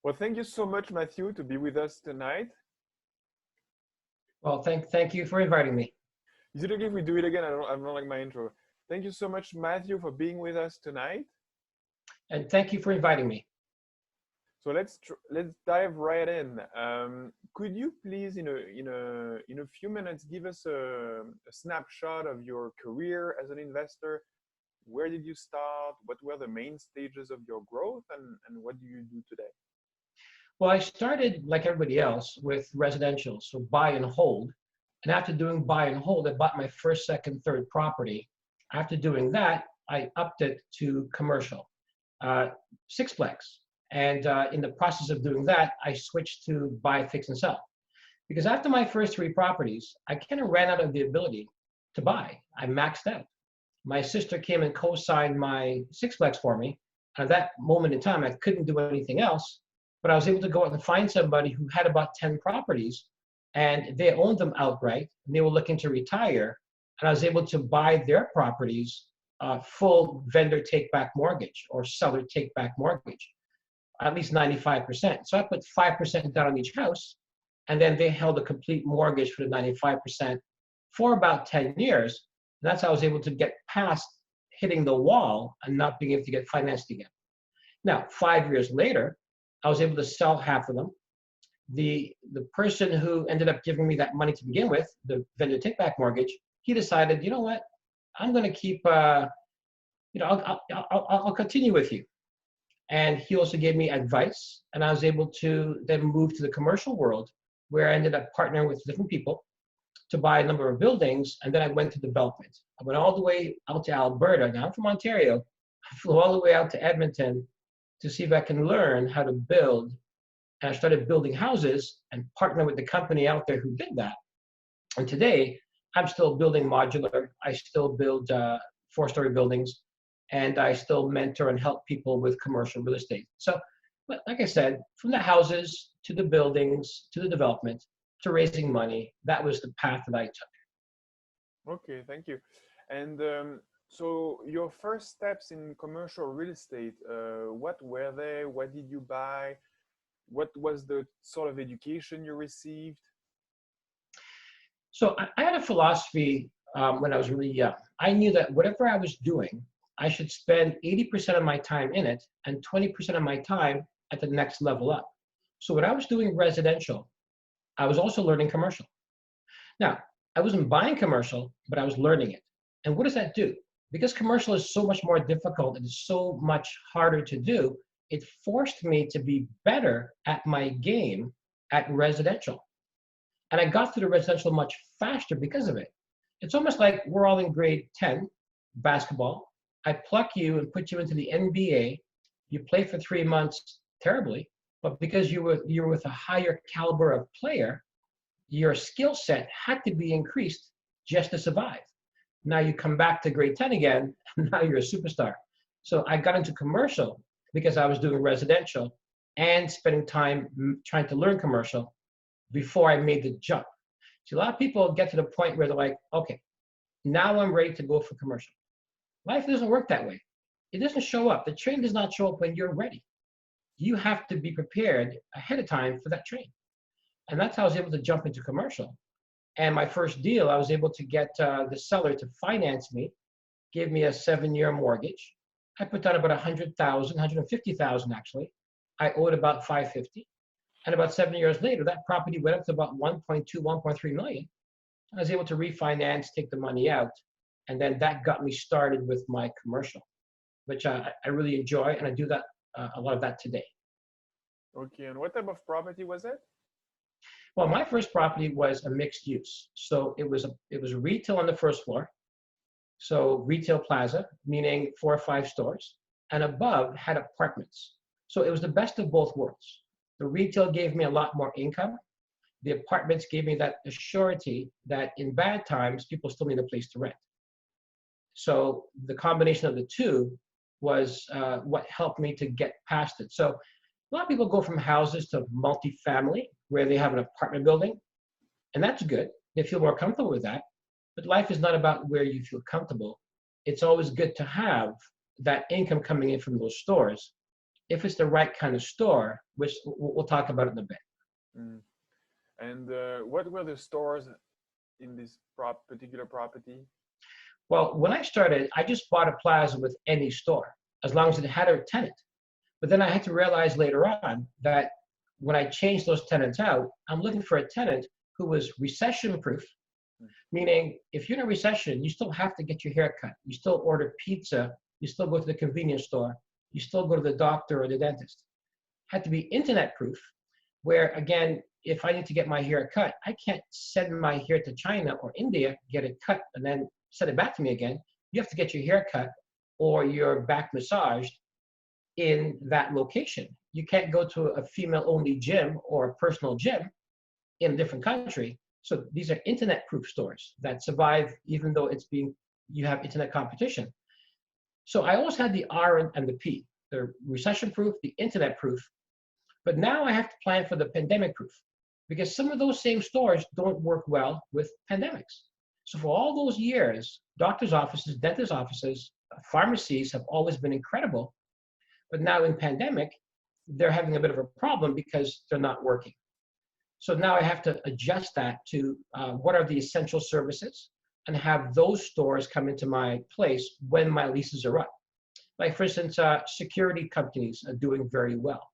Well, thank you so much, Matthew, to be with us tonight. Well, thank you for inviting me. Is it okay if we do it again? I don't like my intro. Thank you so much, Matthew, for being with us tonight. And thank you for inviting me. So let's dive right in. Could you please, in a few minutes, give us a snapshot of your career as an investor? Where did you start? What were the main stages of your growth, and what do you do today? Well, I started like everybody else with residential, so buy and hold. And after doing buy and hold, I bought my first, second, third property. After doing that, I upped it to commercial, sixplex. And in the process of doing that, I switched to buy, fix, and sell. Because after my first three properties, I kind of ran out of the ability to buy. I maxed out. My sister came and co-signed my sixplex for me. At that moment in time, I couldn't do anything else, but I was able to go out and find somebody who had about 10 properties, and they owned them outright, and they were looking to retire, and I was able to buy their properties full vendor take-back mortgage or seller take-back mortgage, at least 95%. So I put 5% down on each house, and then they held a complete mortgage for the 95% for about 10 years. And that's how I was able to get past hitting the wall and not being able to get financed again. Now, 5 years later, I was able to sell half of them. The person who ended up giving me that money to begin with, the vendor take-back mortgage, he decided, you know what, I'm going to keep, I'll continue with you. And he also gave me advice, and I was able to then move to the commercial world, where I ended up partnering with different people to buy a number of buildings, and then I went to development. I went all the way out to Alberta. Now I'm from Ontario. I flew all the way out to Edmonton to see if I can learn how to build. And I started building houses and partnered with the company out there who did that. And today, I'm still building modular. I still build 4-story buildings, and I still mentor and help people with commercial real estate. So, like I said, from the houses to the buildings to the development to raising money, that was the path that I took. Okay, thank you. And so your first steps in commercial real estate, what were they? What did you buy? What was the sort of education you received? So I had a philosophy when I was really young. I knew that whatever I was doing, I should spend 80% of my time in it and 20% of my time at the next level up. So when I was doing residential, I was also learning commercial. Now, I wasn't buying commercial, but I was learning it. And what does that do? Because commercial is so much more difficult and it's so much harder to do, it forced me to be better at my game at residential. And I got through the residential much faster because of it. It's almost like we're all in grade 10 basketball. I pluck you and put you into the NBA. You play for 3 months terribly, but because you were with a higher caliber of player, your skill set had to be increased just to survive. Now you come back to grade 10 again, and now you're a superstar. So I got into commercial because I was doing residential and spending time trying to learn commercial before I made the jump. See, a lot of people get to the point where they're like, okay, now I'm ready to go for commercial. Life doesn't work that way. It doesn't show up. The train does not show up when you're ready. You have to be prepared ahead of time for that train. And that's how I was able to jump into commercial. And my first deal, I was able to get the seller to finance me, give me a 7-year mortgage. I put down about 100,000, 150,000 actually. I owed about 550. And about 7 years later, that property went up to about 1.2, 1.3 million. I was able to refinance, take the money out. And then that got me started with my commercial, which I really enjoy. And I do that a lot of that today. Okay, and what type of property was it? Well, my first property was a mixed use. So it was retail on the first floor. So retail plaza, meaning 4 or 5 stores, and above had apartments. So it was the best of both worlds. The retail gave me a lot more income. The apartments gave me that assurity that in bad times, people still need a place to rent. So the combination of the two was what helped me to get past it. So a lot of people go from houses to multifamily, where they have an apartment building, and that's good. They feel more comfortable with that. But life is not about where you feel comfortable. It's always good to have that income coming in from those stores. if it's the right kind of store, which we'll talk about in a bit. Mm. And what were the stores in this particular property? Well, when I started, I just bought a plaza with any store, as long as it had a tenant. But then I had to realize later on that when I changed those tenants out, I'm looking for a tenant who was recession proof, meaning if you're in a recession, you still have to get your hair cut. You still order pizza. You still go to the convenience store. You still go to the doctor or the dentist. Had to be internet proof, where again, if I need to get my hair cut, I can't send my hair to China or India, get it cut, and then send it back to me again. You have to get your hair cut or your back massaged in that location. You can't go to a female-only gym or a personal gym in a different country. So these are internet-proof stores that survive even though you have internet competition. So I always had the R and the P, the recession-proof, the internet-proof. But now I have to plan for the pandemic-proof because some of those same stores don't work well with pandemics. So for all those years, doctors' offices, dentist offices, pharmacies have always been incredible. But now in pandemic, they're having a bit of a problem because they're not working. So now I have to adjust that to what are the essential services and have those stores come into my place when my leases are up. Like for instance, security companies are doing very well.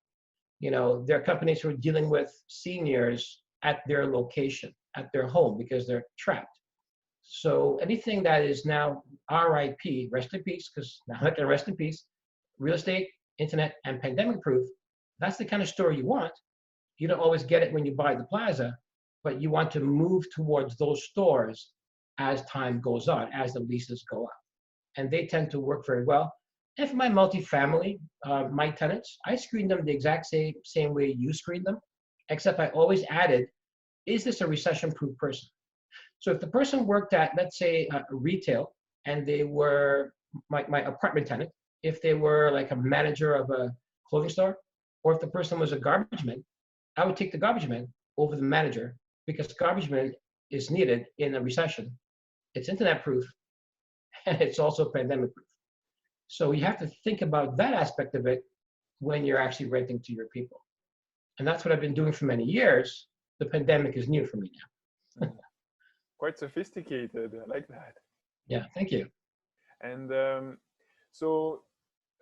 You know, there are companies who are dealing with seniors at their location, at their home because they're trapped. So anything that is now RIP, rest in peace, because now I can rest in peace, real estate, internet, and pandemic proof, that's the kind of store you want. You don't always get it when you buy the plaza, but you want to move towards those stores as time goes on, as the leases go up. And they tend to work very well. And for my multifamily, my tenants, I screen them the exact same way you screen them, except I always added, is this a recession-proof person? So if the person worked at, let's say, retail, and they were my apartment tenant, if they were like a manager of a clothing store, or if the person was a garbage man, I would take the garbage man over the manager because garbage man is needed in a recession. It's internet proof, and it's also pandemic proof. So you have to think about that aspect of it when you're actually renting to your people. And that's what I've been doing for many years. The pandemic is new for me now. Quite sophisticated. I like that. Yeah, thank you. And so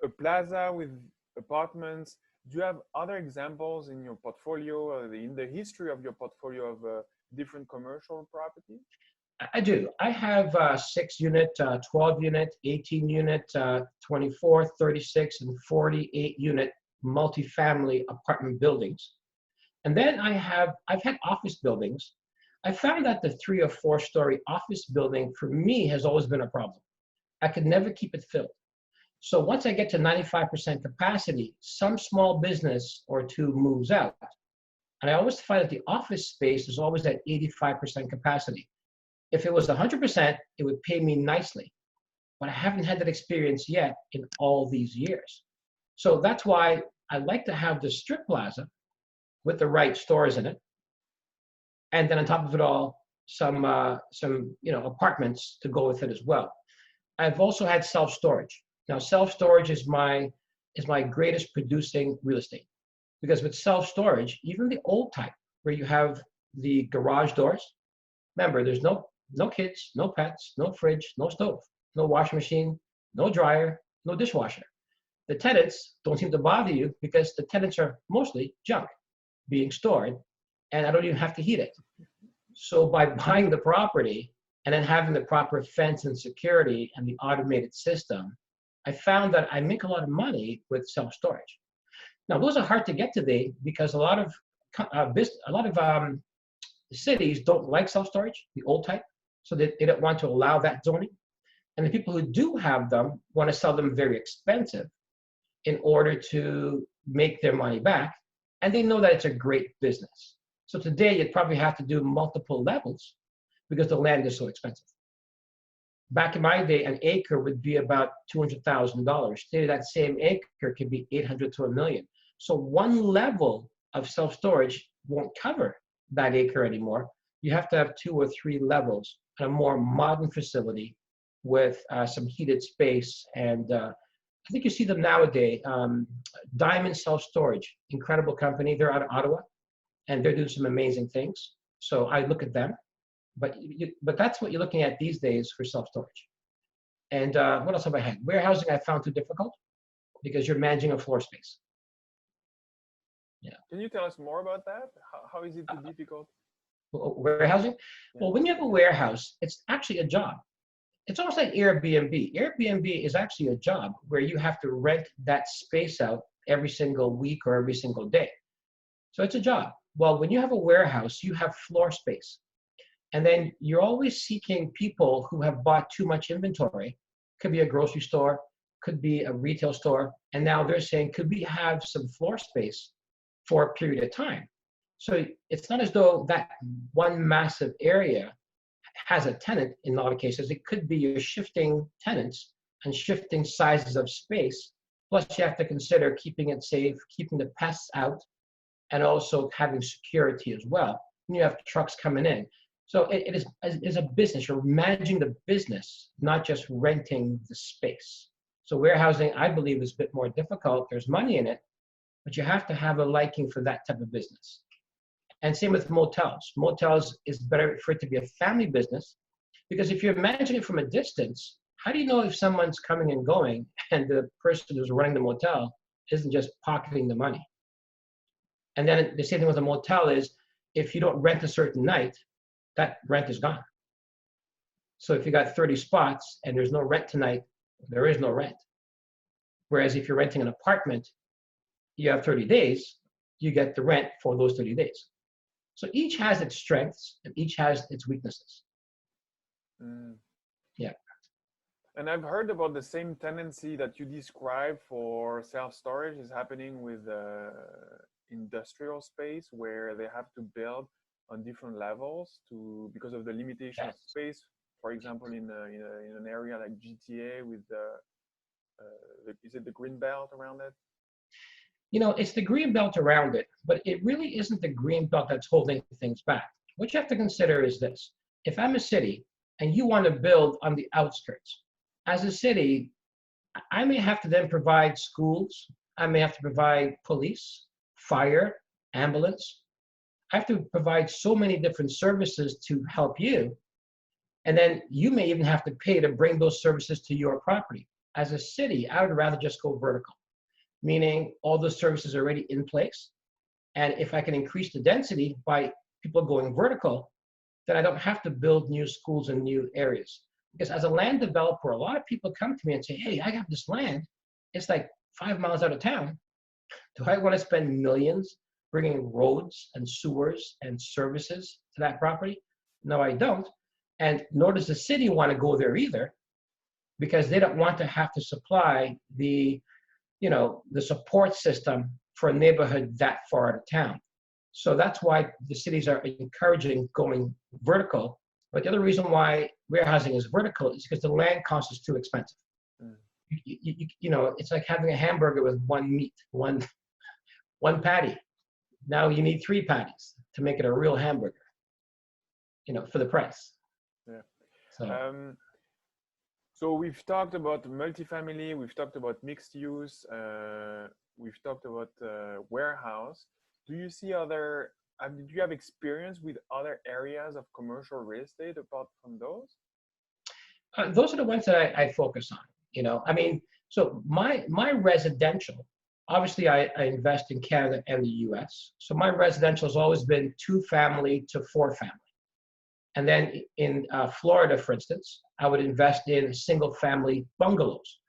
a plaza with apartments, do you have other examples in your portfolio or in the history of your portfolio of different commercial property? I do. I have 6 unit, 12 unit, 18 unit, 24, 36, and 48 unit multifamily apartment buildings. And then I've had office buildings. I found that the 3 or 4 story office building for me has always been a problem. I could never keep it filled. So once I get to 95% capacity, some small business or two moves out. And I always find that the office space is always at 85% capacity. If it was 100%, it would pay me nicely. But I haven't had that experience yet in all these years. So that's why I like to have the strip plaza with the right stores in it. And then on top of it all, some apartments to go with it as well. I've also had self-storage. Now, self-storage is my greatest producing real estate. Because with self-storage, even the old type, where you have the garage doors, remember, there's no kids, no pets, no fridge, no stove, no washing machine, no dryer, no dishwasher. The tenants don't seem to bother you because the tenants are mostly junk being stored, and I don't even have to heat it. So by buying the property and then having the proper fence and security and the automated system, I found that I make a lot of money with self-storage. Now, those are hard to get today because a lot of cities don't like self-storage, the old type, so they don't want to allow that zoning. And the people who do have them want to sell them very expensive in order to make their money back. And they know that it's a great business. So today you'd probably have to do multiple levels because the land is so expensive. Back in my day, an acre would be about $200,000. Today, that same acre could be $800,000 to $1 million. So one level of self-storage won't cover that acre anymore. You have to have 2 or 3 levels and a more modern facility with some heated space and I think you see them nowadays. Diamond Self Storage, incredible company. They're out of Ottawa, and they're doing some amazing things. So I look at them, but that's what you're looking at these days for self storage. And what else have I had? Warehousing I found too difficult because you're managing a floor space. Yeah. Can you tell us more about that? How is it too difficult? Warehousing? Yeah. Well, when you have a warehouse, it's actually a job. It's almost like Airbnb. Airbnb is actually a job where you have to rent that space out every single week or every single day. So it's a job. Well, when you have a warehouse, you have floor space. And then you're always seeking people who have bought too much inventory. Could be a grocery store, could be a retail store. And now they're saying, could we have some floor space for a period of time? So it's not as though that one massive area has a tenant in a lot of cases. It could be you're shifting tenants and shifting sizes of space. Plus you have to consider keeping it safe, keeping the pests out, and also having security as well. And you have trucks coming in. So it is a business. You're managing the business, not just renting the space. So warehousing, I believe, is a bit more difficult. There's money in it, but you have to have a liking for that type of business. And same with motels. Motels is better for it to be a family business, because if you're managing it from a distance, how do you know if someone's coming and going and the person who's running the motel isn't just pocketing the money? And then the same thing with a motel is, if you don't rent a certain night, that rent is gone. So if you got 30 spots and there's no rent tonight, there is no rent. Whereas if you're renting an apartment, you have 30 days, you get the rent for those 30 days. So each has its strengths and each has its weaknesses. Yeah. And I've heard about the same tendency that you describe for self-storage is happening with industrial space, where they have to build on different levels because of the limitation of space. For example, in an area like GTA with is it the green belt around it? You know, it's the green belt around it, but it really isn't the green belt that's holding things back. What you have to consider is this. If I'm a city and you want to build on the outskirts, as a city, I may have to then provide schools. I may have to provide police, fire, ambulance. I have to provide so many different services to help you. And then you may even have to pay to bring those services to your property. As a city, I would rather just go vertical, meaning all the services are already in place. And if I can increase the density by people going vertical, then I don't have to build new schools in new areas. Because as a land developer, a lot of people come to me and say, hey, I have this land. It's like 5 miles out of town. Do I want to spend millions bringing roads and sewers and services to that property? No, I don't. And nor does the city want to go there either, because they don't want to have to supply the support system for a neighborhood that far out of town. So that's why the cities are encouraging going vertical. But the other reason why warehousing is vertical is because the land cost is too expensive. It's like having a hamburger with one meat, one patty. Now you need 3 patties to make it a real hamburger, for the price. Yeah. So we've talked about multifamily, we've talked about mixed use, we've talked about warehouse. Do you see did you have experience with other areas of commercial real estate apart from those? Those are the ones that I focus on, so my residential, obviously I invest in Canada and the US. So my residential has always been 2-family to 4-family. And then in Florida, for instance, I would invest in single-family bungalows.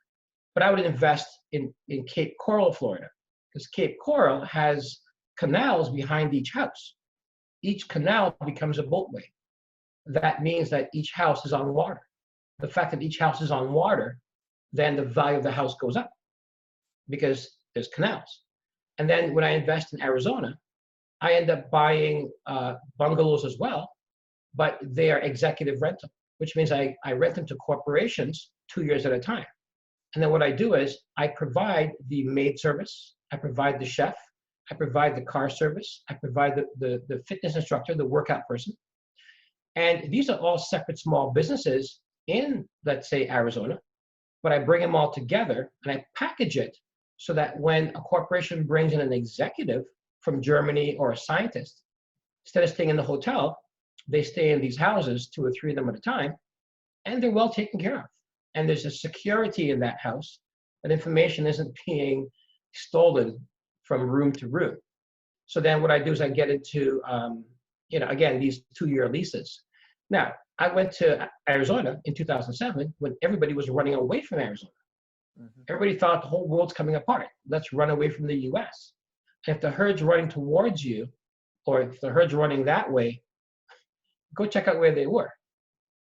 But I would invest in Cape Coral, Florida, because Cape Coral has canals behind each house. Each canal becomes a boatway. That means that each house is on water. The fact that each house is on water, then the value of the house goes up because there's canals. And then when I invest in Arizona, I end up buying bungalows as well, but they are executive rental, which means I rent them to corporations 2 years at a time. And then what I do is I provide the maid service, I provide the chef, I provide the car service, I provide the fitness instructor, the workout person. And these are all separate small businesses in, let's say, Arizona. but I bring them all together and I package it so that when a corporation brings in an executive from Germany or a scientist, instead of staying in the hotel, they stay in these houses, 2 or 3 of them at a time, and they're well taken care of. And there's a security in that house that information isn't being stolen from room to room. So then what I do is I get into, again, these 2-year leases. Now, I went to Arizona in 2007 when everybody was running away from Arizona. Mm-hmm. Everybody thought the whole world's coming apart. Let's run away from the US. And if the herd's running towards you, or if the herd's running that way, go check out where they were.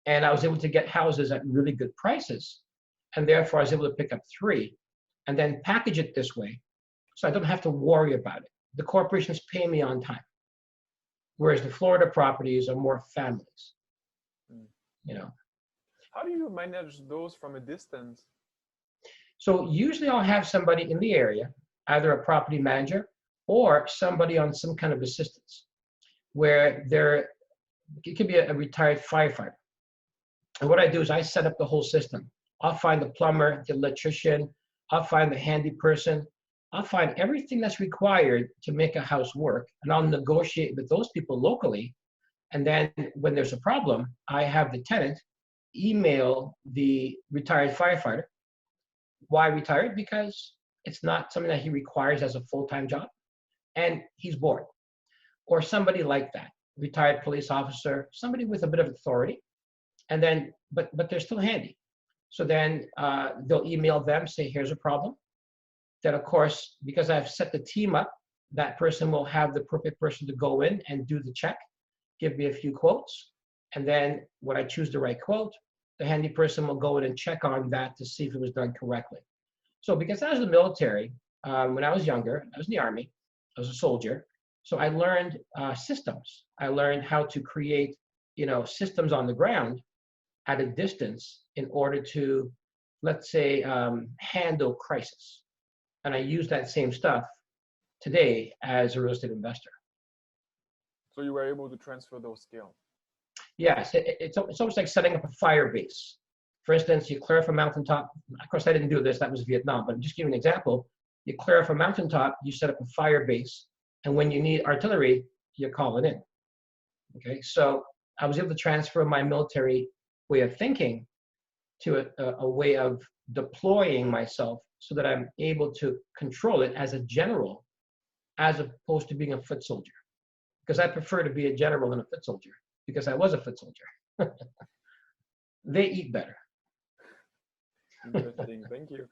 And I was able to get houses at really good prices. And therefore, I was able to pick up 3 and then package it this way so I don't have to worry about it. The corporations pay me on time, whereas the Florida properties are more families. How do you manage those from a distance? So usually I'll have somebody in the area, either a property manager or somebody on some kind of assistance, where it could be a retired firefighter. And what I do is I set up the whole system. I'll find the plumber, the electrician, I'll find the handy person, I'll find everything that's required to make a house work, and I'll negotiate with those people locally. And then when there's a problem, I have the tenant email the retired firefighter. Why retired? Because it's not something that he requires as a full-time job, and he's bored. Or somebody like that, retired police officer, somebody with a bit of authority, and then, but they're still handy. So then they'll email them, say, here's a problem. Then, of course, because I've set the team up, that person will have the perfect person to go in and do the check, give me a few quotes. And then when I choose the right quote, the handy person will go in and check on that to see if it was done correctly. So because I was in the military, when I was younger, I was in the Army, I was a soldier. So I learned systems. I learned how to create, systems on the ground at a distance in order to, let's say, handle crisis. And I use that same stuff today as a real estate investor. So you were able to transfer those skills? Yes, it's almost like setting up a fire base. For instance, you clear off a mountaintop. Of course, I didn't do this, that was Vietnam, but just give you an example. You clear off a mountaintop, you set up a fire base, and when you need artillery, you call it in. Okay, so I was able to transfer my military way of thinking to a way of deploying myself so that I'm able to control it as a general, as opposed to being a foot soldier. Because I prefer to be a general than a foot soldier, because I was a foot soldier. They eat better. Interesting, thank you.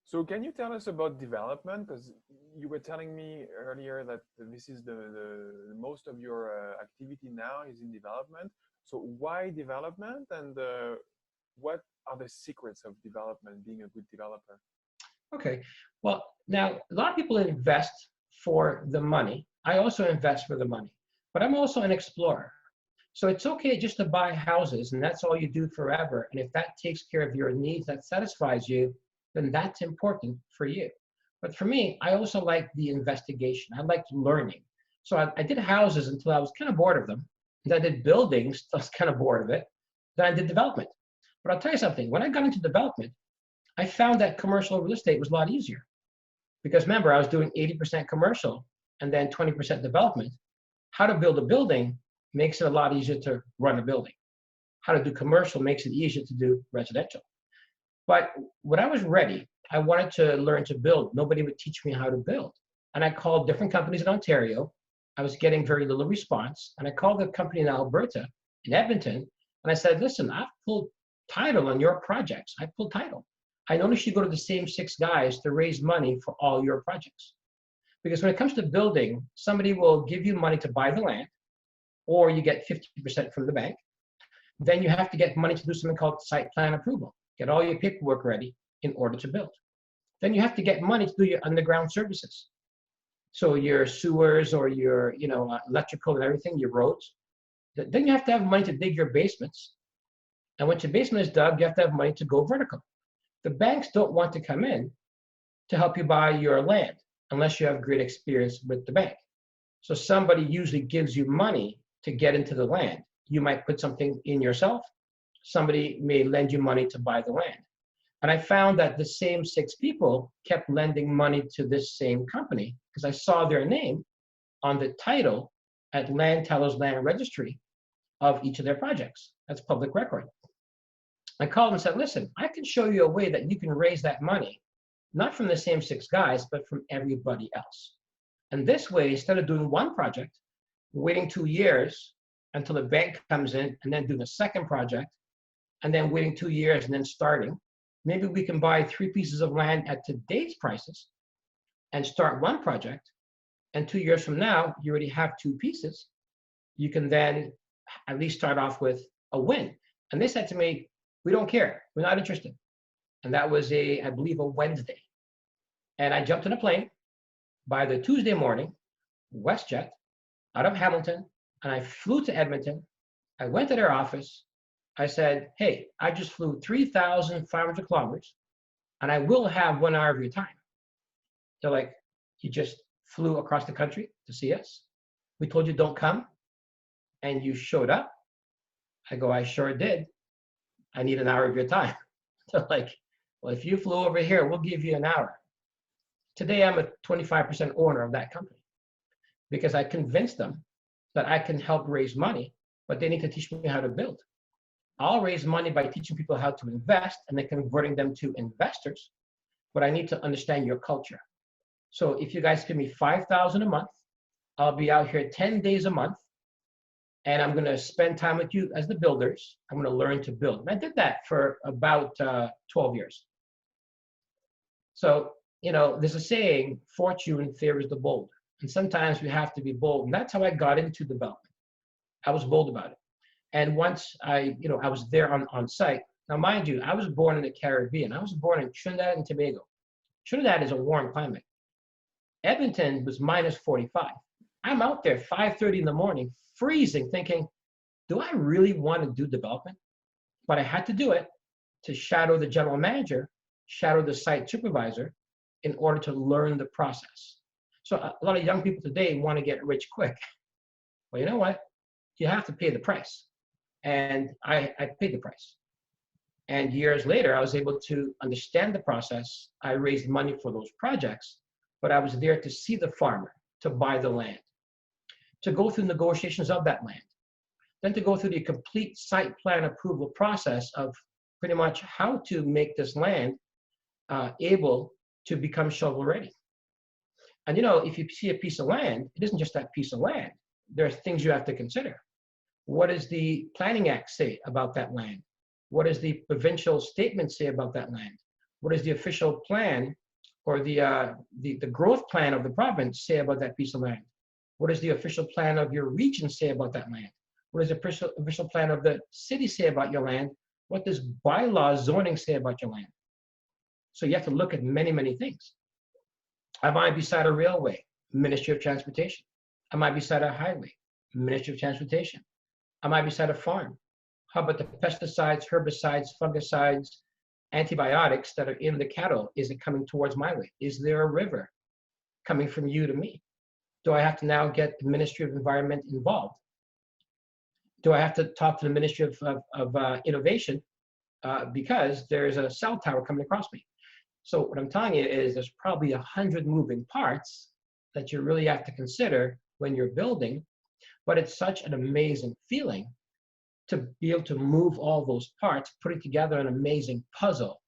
So can you tell us about development? Because you were telling me earlier that this is the most of your activity now is in development. So why development, and what are the secrets of development, being a good developer? Okay, well, now a lot of people invest for the money. I also invest for the money, but I'm also an explorer. So it's okay just to buy houses and that's all you do forever. And if that takes care of your needs, that satisfies you, then that's important for you. But for me, I also like the investigation. I like learning. So I did houses until I was kind of bored of them. Then I did buildings, I was kind of bored of it. Then I did development. But I'll tell you something, when I got into development, I found that commercial real estate was a lot easier. Because remember, I was doing 80% commercial and then 20% development. How to build a building makes it a lot easier to run a building. How to do commercial makes it easier to do residential. But when I was ready, I wanted to learn to build. Nobody would teach me how to build. And I called different companies in Ontario. I was getting very little response. And I called the company in Alberta, in Edmonton, and I said, listen, I've pulled title on your projects. I pulled title. I noticed you go to the same 6 guys to raise money for all your projects. Because when it comes to building, somebody will give you money to buy the land, or you get 50% from the bank. Then you have to get money to do something called site plan approval. Get all your paperwork ready in order to build. Then you have to get money to do your underground services. So your sewers or your electrical and everything, your roads. Then you have to have money to dig your basements. And once your basement is dug, you have to have money to go vertical. The banks don't want to come in to help you buy your land unless you have great experience with the bank. So somebody usually gives you money to get into the land. You might put something in yourself. somebody may lend you money to buy the land. And I found that the same 6 people kept lending money to this same company because I saw their name on the title at Land Teller's Land Registry of each of their projects. That's public record. I called and said, listen, I can show you a way that you can raise that money, not from the same 6 guys, but from everybody else. And this way, instead of doing one project, waiting 2 years until the bank comes in and then doing a second project, and then waiting 2 years and then starting, maybe we can buy 3 pieces of land at today's prices and start one project. And 2 years from now, you already have 2 pieces. You can then at least start off with a win. And they said to me, we don't care. We're not interested. And that was I believe, a Wednesday. And I jumped in a plane by the Tuesday morning, WestJet, out of Hamilton, and I flew to Edmonton. I went to their office. I said, hey, I just flew 3,500 kilometers, and I will have 1 hour of your time. They're like, you just flew across the country to see us? We told you don't come, and you showed up? I go, I sure did. I need an hour of your time. They're like, well, if you flew over here, we'll give you an hour. Today, I'm a 25% owner of that company because I convinced them that I can help raise money, but they need to teach me how to build. I'll raise money by teaching people how to invest and then converting them to investors, but I need to understand your culture. So if you guys give me $5,000 a month, I'll be out here 10 days a month, and I'm gonna spend time with you as the builders. I'm gonna learn to build. And I did that for about 12 years. So, there's a saying, fortune favors the bold. And sometimes we have to be bold. And that's how I got into development. I was bold about it. And once I was there on site. Now, mind you, I was born in the Caribbean. I was born in Trinidad and Tobago. Trinidad is a warm climate. Edmonton was minus 45. I'm out there 5:30 in the morning, freezing, thinking, do I really want to do development? But I had to do it to shadow the general manager, shadow the site supervisor in order to learn the process. So a lot of young people today want to get rich quick. Well, you know what? You have to pay the price. And I paid the price. And years later, I was able to understand the process. I raised money for those projects, but I was there to see the farmer, to buy the land, to go through negotiations of that land, then to go through the complete site plan approval process of pretty much how to make this land able to become shovel ready. And if you see a piece of land, it isn't just that piece of land. There are things you have to consider. What does the Planning Act say about that land? What does the provincial statement say about that land? What does the official plan or the growth plan of the province say about that piece of land? What does the official plan of your region say about that land? What does the official plan of the city say about your land? What does bylaw zoning say about your land? So you have to look at many, many things. I might be beside a railway, Ministry of Transportation. I might be beside a highway, Ministry of Transportation. I might be beside a farm. How about the pesticides, herbicides, fungicides, antibiotics that are in the cattle? Is it coming towards my way? Is there a river coming from you to me? Do I have to now get the Ministry of Environment involved? Do I have to talk to the Ministry of Innovation because there's a cell tower coming across me? So what I'm telling you is there's probably 100 moving parts that you really have to consider when you're building, but it's such an amazing feeling to be able to move all those parts, putting together an amazing puzzle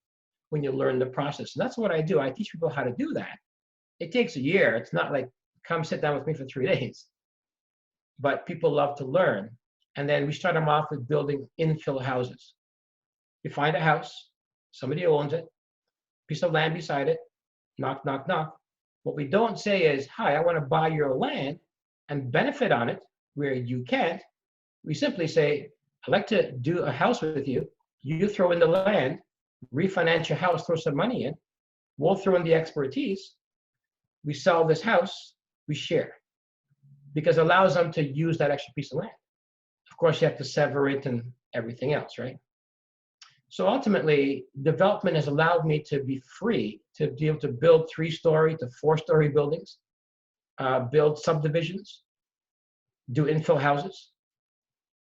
when you learn the process. And that's what I do. I teach people how to do that. It takes a year. It's not like, come sit down with me for 3 days. But people love to learn. And then we start them off with building infill houses. You find a house, somebody owns it, piece of land beside it, knock, knock, knock. What we don't say is, hi, I want to buy your land and benefit on it where you can't. We simply say, I'd like to do a house with you. You throw in the land, refinance your house, throw some money in. We'll throw in the expertise. We sell this house, we share. Because it allows them to use that extra piece of land. Of course, you have to sever it and everything else, right? So ultimately, development has allowed me to be free to be able to build 3-story to 4-story buildings, build subdivisions, do infill houses,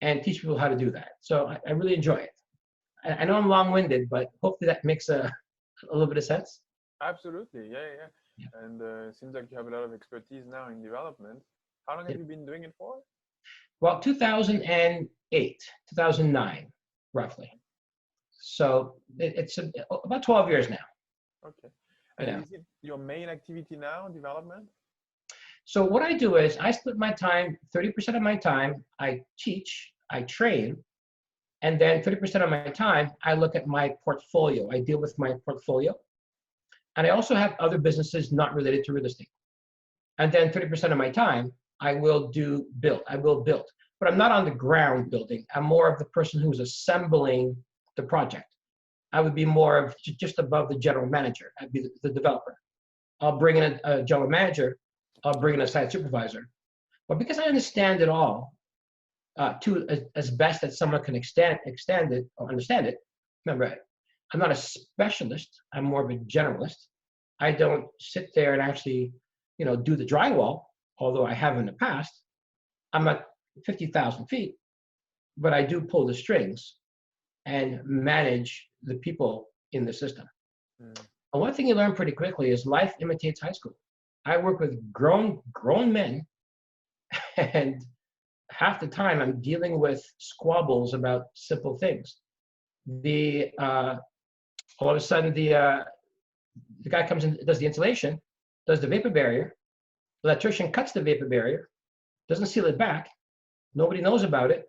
and teach people how to do that. So I really enjoy it. I know I'm long-winded, but hopefully that makes a little bit of sense. Absolutely. Yeah, yeah. Yeah. And it seems like you have a lot of expertise now in development. How long have Yeah. you been doing it for? Well, 2008, 2009, roughly. So it's about 12 years now. Okay. You And know. is it your main activity now, development? So what I do is I split my time, 30% of my time I teach, I train, and then 30% of my time I look at my portfolio. I deal with my portfolio. And I also have other businesses not related to real estate. And then 30% of my time I will build. I will build. But I'm not on the ground building. I'm more of the person who's assembling the project. I would be more of just above the general manager. I'd be the developer. I'll bring in a general manager. I'll bring in a site supervisor. But because I understand it all, as best as someone can extend it or understand it, remember, I'm not a specialist. I'm more of a generalist. I don't sit there and actually, do the drywall, although I have in the past. I'm at 50,000 feet, but I do pull the strings and manage the people in the system. Mm. And one thing you learn pretty quickly is life imitates high school. I work with grown men, and half the time I'm dealing with squabbles about simple things. All of a sudden the guy comes in, does the insulation, does the vapor barrier. The electrician cuts the vapor barrier, doesn't seal it back. Nobody knows about it.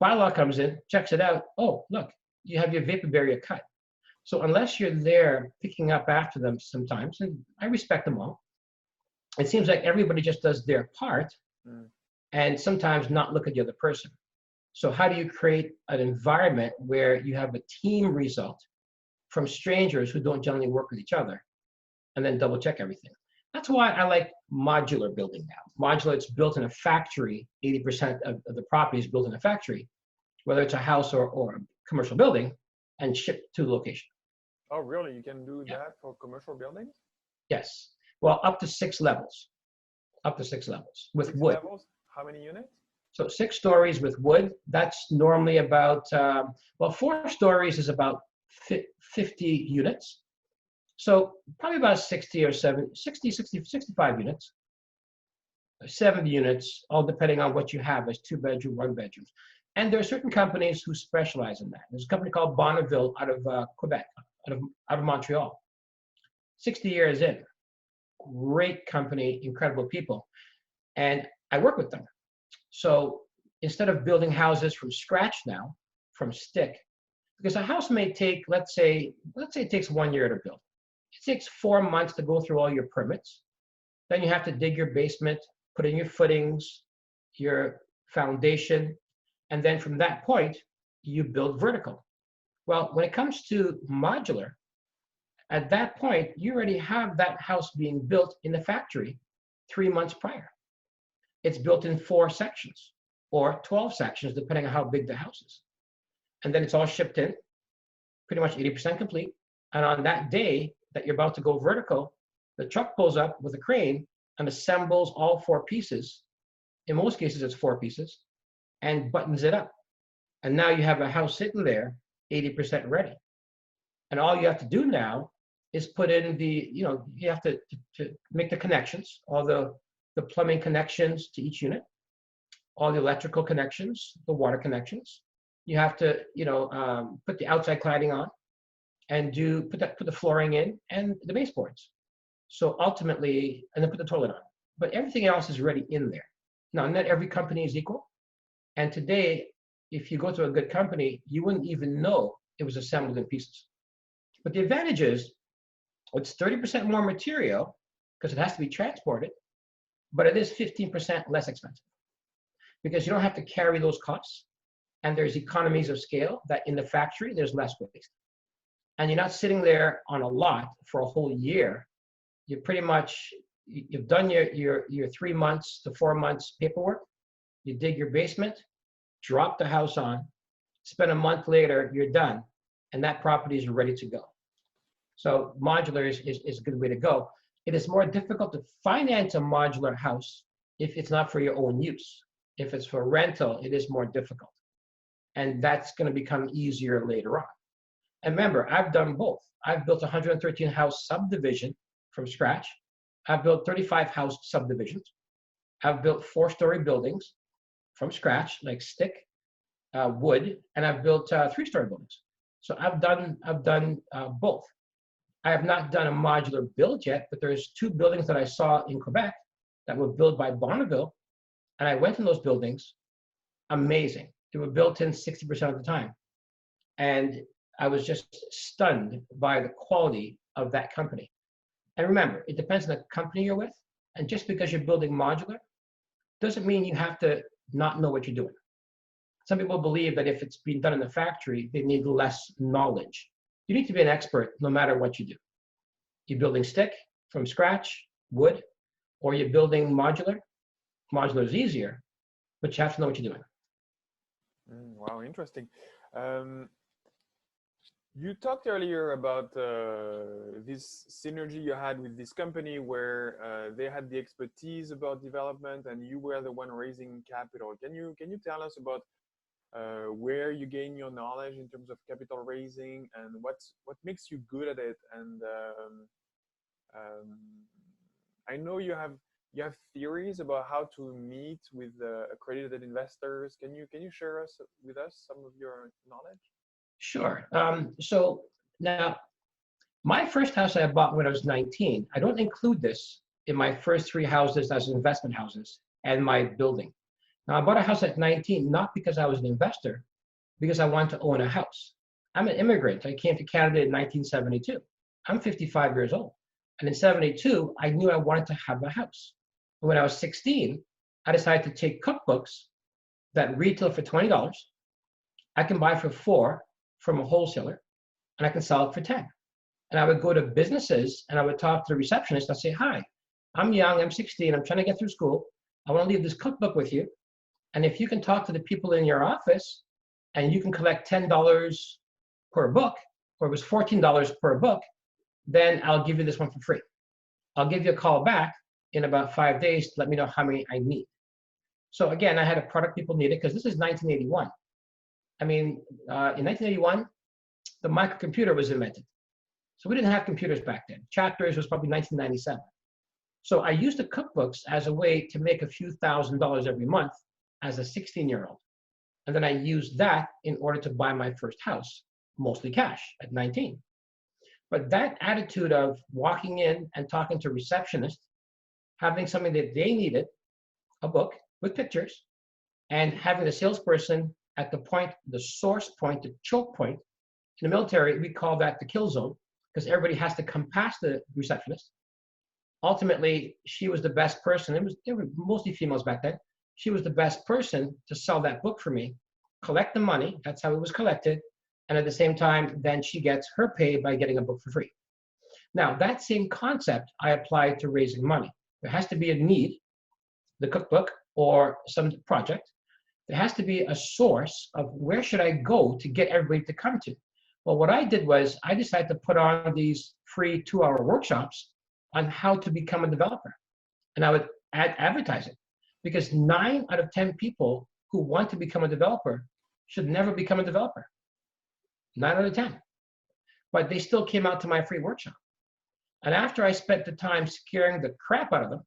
Bylaw comes in, checks it out. Oh, look, you have your vapor barrier cut. So unless you're there picking up after them sometimes, and I respect them all, it seems like everybody just does their part and sometimes not look at the other person. So how do you create an environment where you have a team result from strangers who don't generally work with each other, and then double check everything? That's why I like modular building now. Modular, it's built in a factory. 80% of the property is built in a factory, whether it's a house or a commercial building, and shipped to the location. Oh, really? You can do that for commercial buildings? Yes. Well, up to 6 levels. Up to 6 levels with 6 wood. levels? How many units? So 6 stories with wood. That's normally about, 4 stories is about 50 units. So probably about 65 units. 70 units, all depending on what you have as 2-bedroom, 1-bedrooms. And there are certain companies who specialize in that. There's a company called Bonneville out of Quebec, out of Montreal. 60 years in, great company, incredible people. And I work with them. So instead of building houses from scratch now, from stick, because a house may take, let's say it takes 1 year to build. It takes 4 months to go through all your permits. Then you have to dig your basement, put in your footings, your foundation, and then from that point, you build vertical. Well, when it comes to modular, at that point, you already have that house being built in the factory 3 months prior. It's built in 4 sections or 12 sections, depending on how big the house is. And then it's all shipped in, pretty much 80% complete. And on that day that you're about to go vertical, the truck pulls up with a crane and assembles all 4 pieces. In most cases, it's 4 pieces, and buttons it up. And now you have a house sitting there, 80% ready. And all you have to do now is put in you have to make the connections, all the plumbing connections to each unit, all the electrical connections, the water connections. You have to, put the outside cladding on and put the flooring in and the baseboards. So ultimately, and then put the toilet on. But everything else is already in there. Now, not every company is equal. And today, if you go to a good company, you wouldn't even know it was assembled in pieces. But the advantage is it's 30% more material because it has to be transported, but it is 15% less expensive because you don't have to carry those costs. And there's economies of scale that in the factory, there's less waste. And you're not sitting there on a lot for a whole year. You've done your 3 months to 4 months paperwork. You dig your basement, drop the house on, spend a month later, you're done. And that property is ready to go. So modular is a good way to go. It is more difficult to finance a modular house if it's not for your own use. If it's for rental, it is more difficult. and that's going to become easier later on. And remember, I've done both. I've built a 113 house subdivision from scratch. I've built 35 house subdivisions. I've built 4-story buildings from scratch, like stick, wood, and I've built 3-story buildings. So I've done both. I have not done a modular build yet, but there's 2 buildings that I saw in Quebec that were built by Bonneville, and I went in those buildings. Amazing. They were built in 60% of the time. And I was just stunned by the quality of that company. And remember, it depends on the company you're with. And just because you're building modular doesn't mean you have to not know what you're doing. Some people believe that if it's being done in the factory, they need less knowledge. You need to be an expert no matter what you do. You're building stick from scratch, wood, or you're building modular. Modular is easier, but you have to know what you're doing. Wow, interesting. You talked earlier about this synergy you had with this company where they had the expertise about development and you were the one raising capital. Can you tell us about where you gain your knowledge in terms of capital raising and what makes you good at it? And I know you have theories about how to meet with accredited investors. Can you share with us some of your knowledge? Sure. So now, my first house I bought when I was 19, I don't include this in my first 3 houses as investment houses and my building. Now, I bought a house at 19, not because I was an investor, because I wanted to own a house. I'm an immigrant. I came to Canada in 1972. I'm 55 years old. And in 72, I knew I wanted to have a house. And when I was 16, I decided to take cookbooks that retail for $20. I can buy for $4 from a wholesaler, and I can sell it for 10. And I would go to businesses and I would talk to the receptionist. I'd say, hi, I'm young, I'm 16, I'm trying to get through school. I want to leave this cookbook with you. And if you can talk to the people in your office and you can collect $10 per book, or it was $14 per book, then I'll give you this one for free. I'll give you a call back in about 5 days to let me know how many I need. So again, I had a product people needed because this is 1981. I mean, in 1981, the microcomputer was invented. So we didn't have computers back then. Chapters was probably 1997. So I used the cookbooks as a way to make a few $1,000s every month as a 16-year-old. And then I used that in order to buy my first house, mostly cash at 19. But that attitude of walking in and talking to receptionists, having something that they needed, a book with pictures, and having the salesperson at the point, the source point, the choke point. In the military, we call that the kill zone because everybody has to come past the receptionist. Ultimately, she was the best person. There were mostly females back then. She was the best person to sell that book for me, collect the money. That's how it was collected. And at the same time, then she gets her pay by getting a book for free. Now, that same concept I applied to raising money. There has to be a need, the cookbook or some project. There has to be a source of where should I go to get everybody to come to. Well, what I did was I decided to put on these free 2-hour workshops on how to become a developer. And I would advertise it because 9 out of 10 people who want to become a developer should never become a developer. 9 out of 10. But they still came out to my free workshop. And after I spent the time scaring the crap out of them,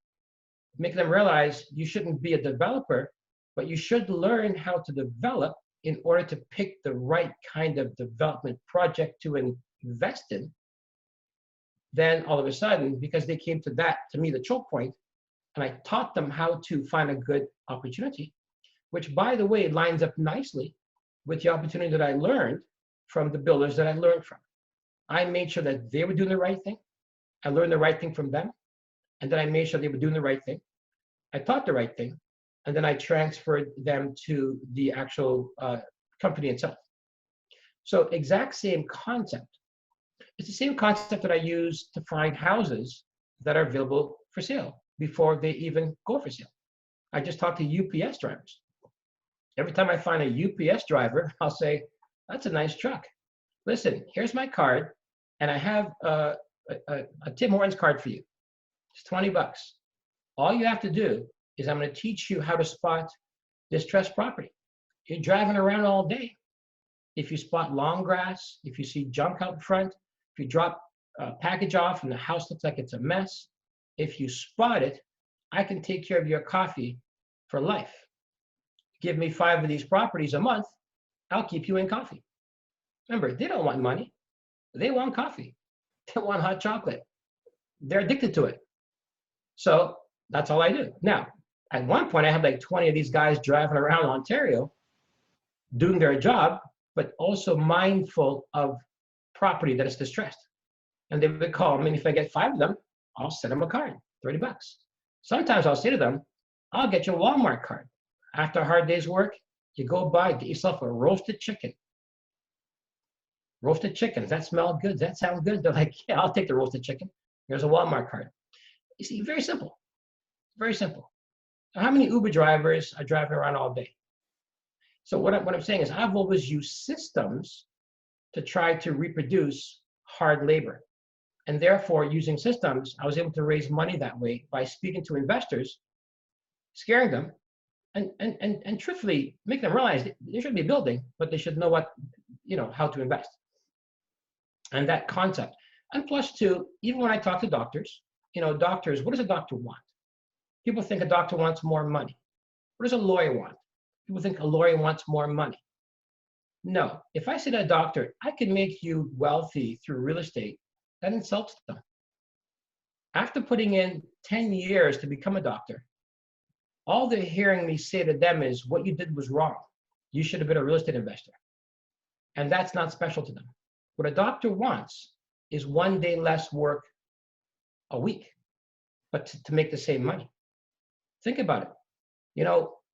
making them realize you shouldn't be a developer, but you should learn how to develop in order to pick the right kind of development project to invest in. Then all of a sudden, because they came to me, the choke point, and I taught them how to find a good opportunity, which by the way, lines up nicely with the opportunity that I learned from the builders that I learned from. I made sure that they were doing the right thing. I learned the right thing from them. And then I made sure they were doing the right thing. I taught the right thing. And then I transferred them to the actual company itself. So exact same concept. It's the same concept that I use to find houses that are available for sale before they even go for sale. I just talk to UPS drivers. Every time I find a UPS driver, I'll say, that's a nice truck. Listen, here's my card, and I have a Tim Hortons card for you. It's $20. All you have to do is I'm going to teach you how to spot distressed property. You're driving around all day. if you spot long grass, if you see junk out front, if you drop a package off and the house looks like it's a mess, if you spot it, I can take care of your coffee for life. Give me 5 of these properties a month, I'll keep you in coffee. Remember, they don't want money. They want coffee. They want hot chocolate. They're addicted to it. So that's all I do. Now, at one point, I had like 20 of these guys driving around Ontario doing their job, but also mindful of property that is distressed. And they would call me, and if I get 5 of them, I'll send them a card, $30. Sometimes I'll say to them, I'll get you a Walmart card. After a hard day's work, you go buy, get yourself a roasted chicken. Roasted chicken, does that smell good? Does that sound good? They're like, yeah, I'll take the roasted chicken. Here's a Walmart card. You see, very simple, very simple. How many Uber drivers are driving around all day? So what I'm saying is I've always used systems to try to reproduce hard labor. And therefore, using systems, I was able to raise money that way by speaking to investors, scaring them, and truthfully make them realize they should be building, but they should know what, how to invest. And that concept. And plus two, even when I talk to doctors, doctors, what does a doctor want? People think a doctor wants more money. What does a lawyer want? People think a lawyer wants more money. No, if I say to a doctor, I can make you wealthy through real estate, that insults them. After putting in 10 years to become a doctor, all they're hearing me say to them is, what you did was wrong. You should have been a real estate investor. And that's not special to them. What a doctor wants is 1 day less work a week, but to make the same money. Think about it.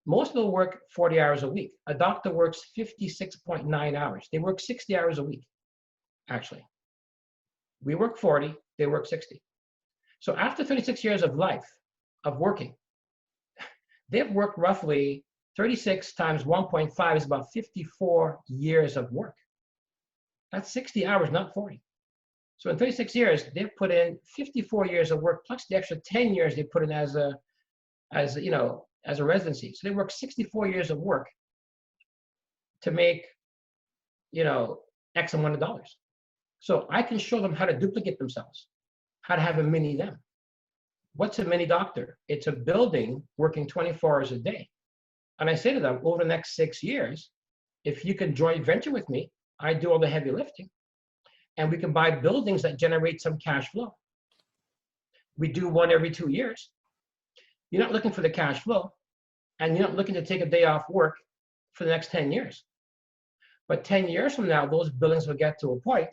Most people work 40 hours a week. A doctor works 56.9 hours. They work 60 hours a week, actually. We work 40, they work 60. So after 36 years of life, of working, they've worked roughly 36 times 1.5 is about 54 years of work. That's 60 hours, not 40. So in 36 years, they've put in 54 years of work plus the extra 10 years they put in as a residency. So they work 64 years of work to make, X amount of dollars. So I can show them how to duplicate themselves, how to have a mini them. What's a mini doctor? It's a building working 24 hours a day. And I say to them, over the next 6 years, if you can joint venture with me, I do all the heavy lifting, and we can buy buildings that generate some cash flow. We do one every 2 years. You're not looking for the cash flow, and you're not looking to take a day off work for the next 10 years. But 10 years from now, those buildings will get to a point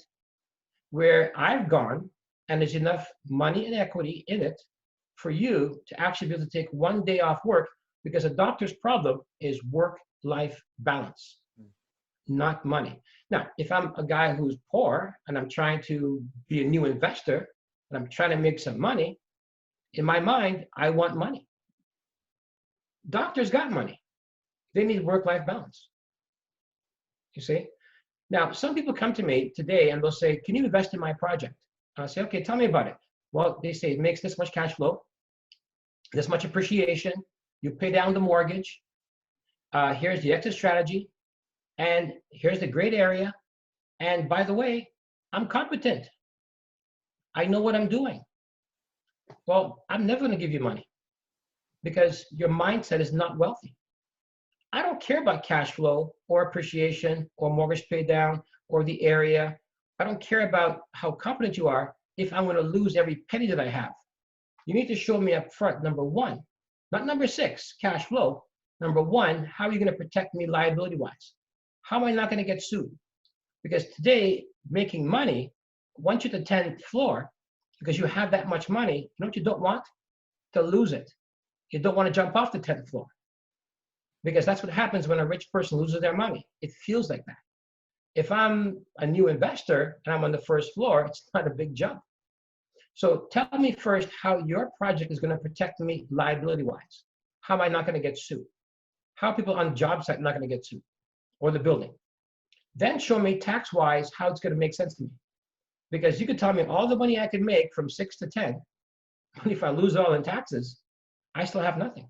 where I've gone and there's enough money and equity in it for you to actually be able to take 1 day off work, because a doctor's problem is work-life balance, not money. Now, if I'm a guy who's poor and I'm trying to be a new investor and I'm trying to make some money, in my mind, I want money. Doctors got money. They need work-life balance. You see? Now, some people come to me today and they'll say, can you invest in my project? I'll say, okay, tell me about it. Well, they say it makes this much cash flow, this much appreciation, you pay down the mortgage, here's the exit strategy, and here's the great area. And by the way, I'm competent. I know what I'm doing. Well, I'm never going to give you money because your mindset is not wealthy. I don't care about cash flow or appreciation or mortgage pay down or the area. I don't care about how competent you are if I'm going to lose every penny that I have. You need to show me up front, number one, not number 6, cash flow. Number 1, how are you going to protect me liability-wise? How am I not going to get sued? Because today, making money, once you're at the 10th floor, because you have that much money, you know what you don't want? To lose it. You don't want to jump off the 10th floor. Because that's what happens when a rich person loses their money. It feels like that. If I'm a new investor and I'm on the 1st floor, it's not a big jump. So tell me first how your project is going to protect me liability-wise. How am I not going to get sued? How are people on the job site not going to get sued? Or the building? Then show me tax-wise how it's going to make sense to me. Because you could tell me all the money I could make from 6 to 10, but if I lose all in taxes, I still have nothing.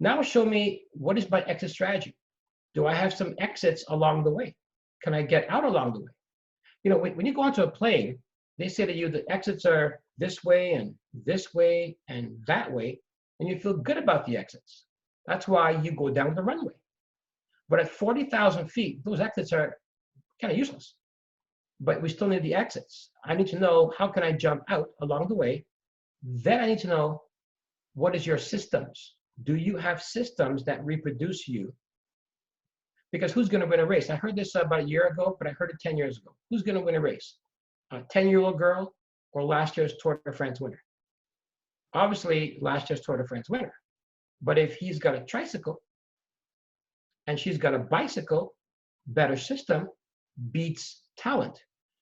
Now show me what is my exit strategy. Do I have some exits along the way? Can I get out along the way? You know, when you go onto a plane, they say to you the exits are this way and that way, and you feel good about the exits. That's why you go down the runway. But at 40,000 feet, those exits are kind of useless. But we still need the exits. I need to know, how can I jump out along the way? Then I need to know, what is your systems? Do you have systems that reproduce you? Because who's going to win a race? I heard this about a year ago, but I heard it 10 years ago. Who's going to win a race? A 10-year-old girl or last year's Tour de France winner? Obviously, last year's Tour de France winner. But if he's got a tricycle and she's got a bicycle, better system beats talent.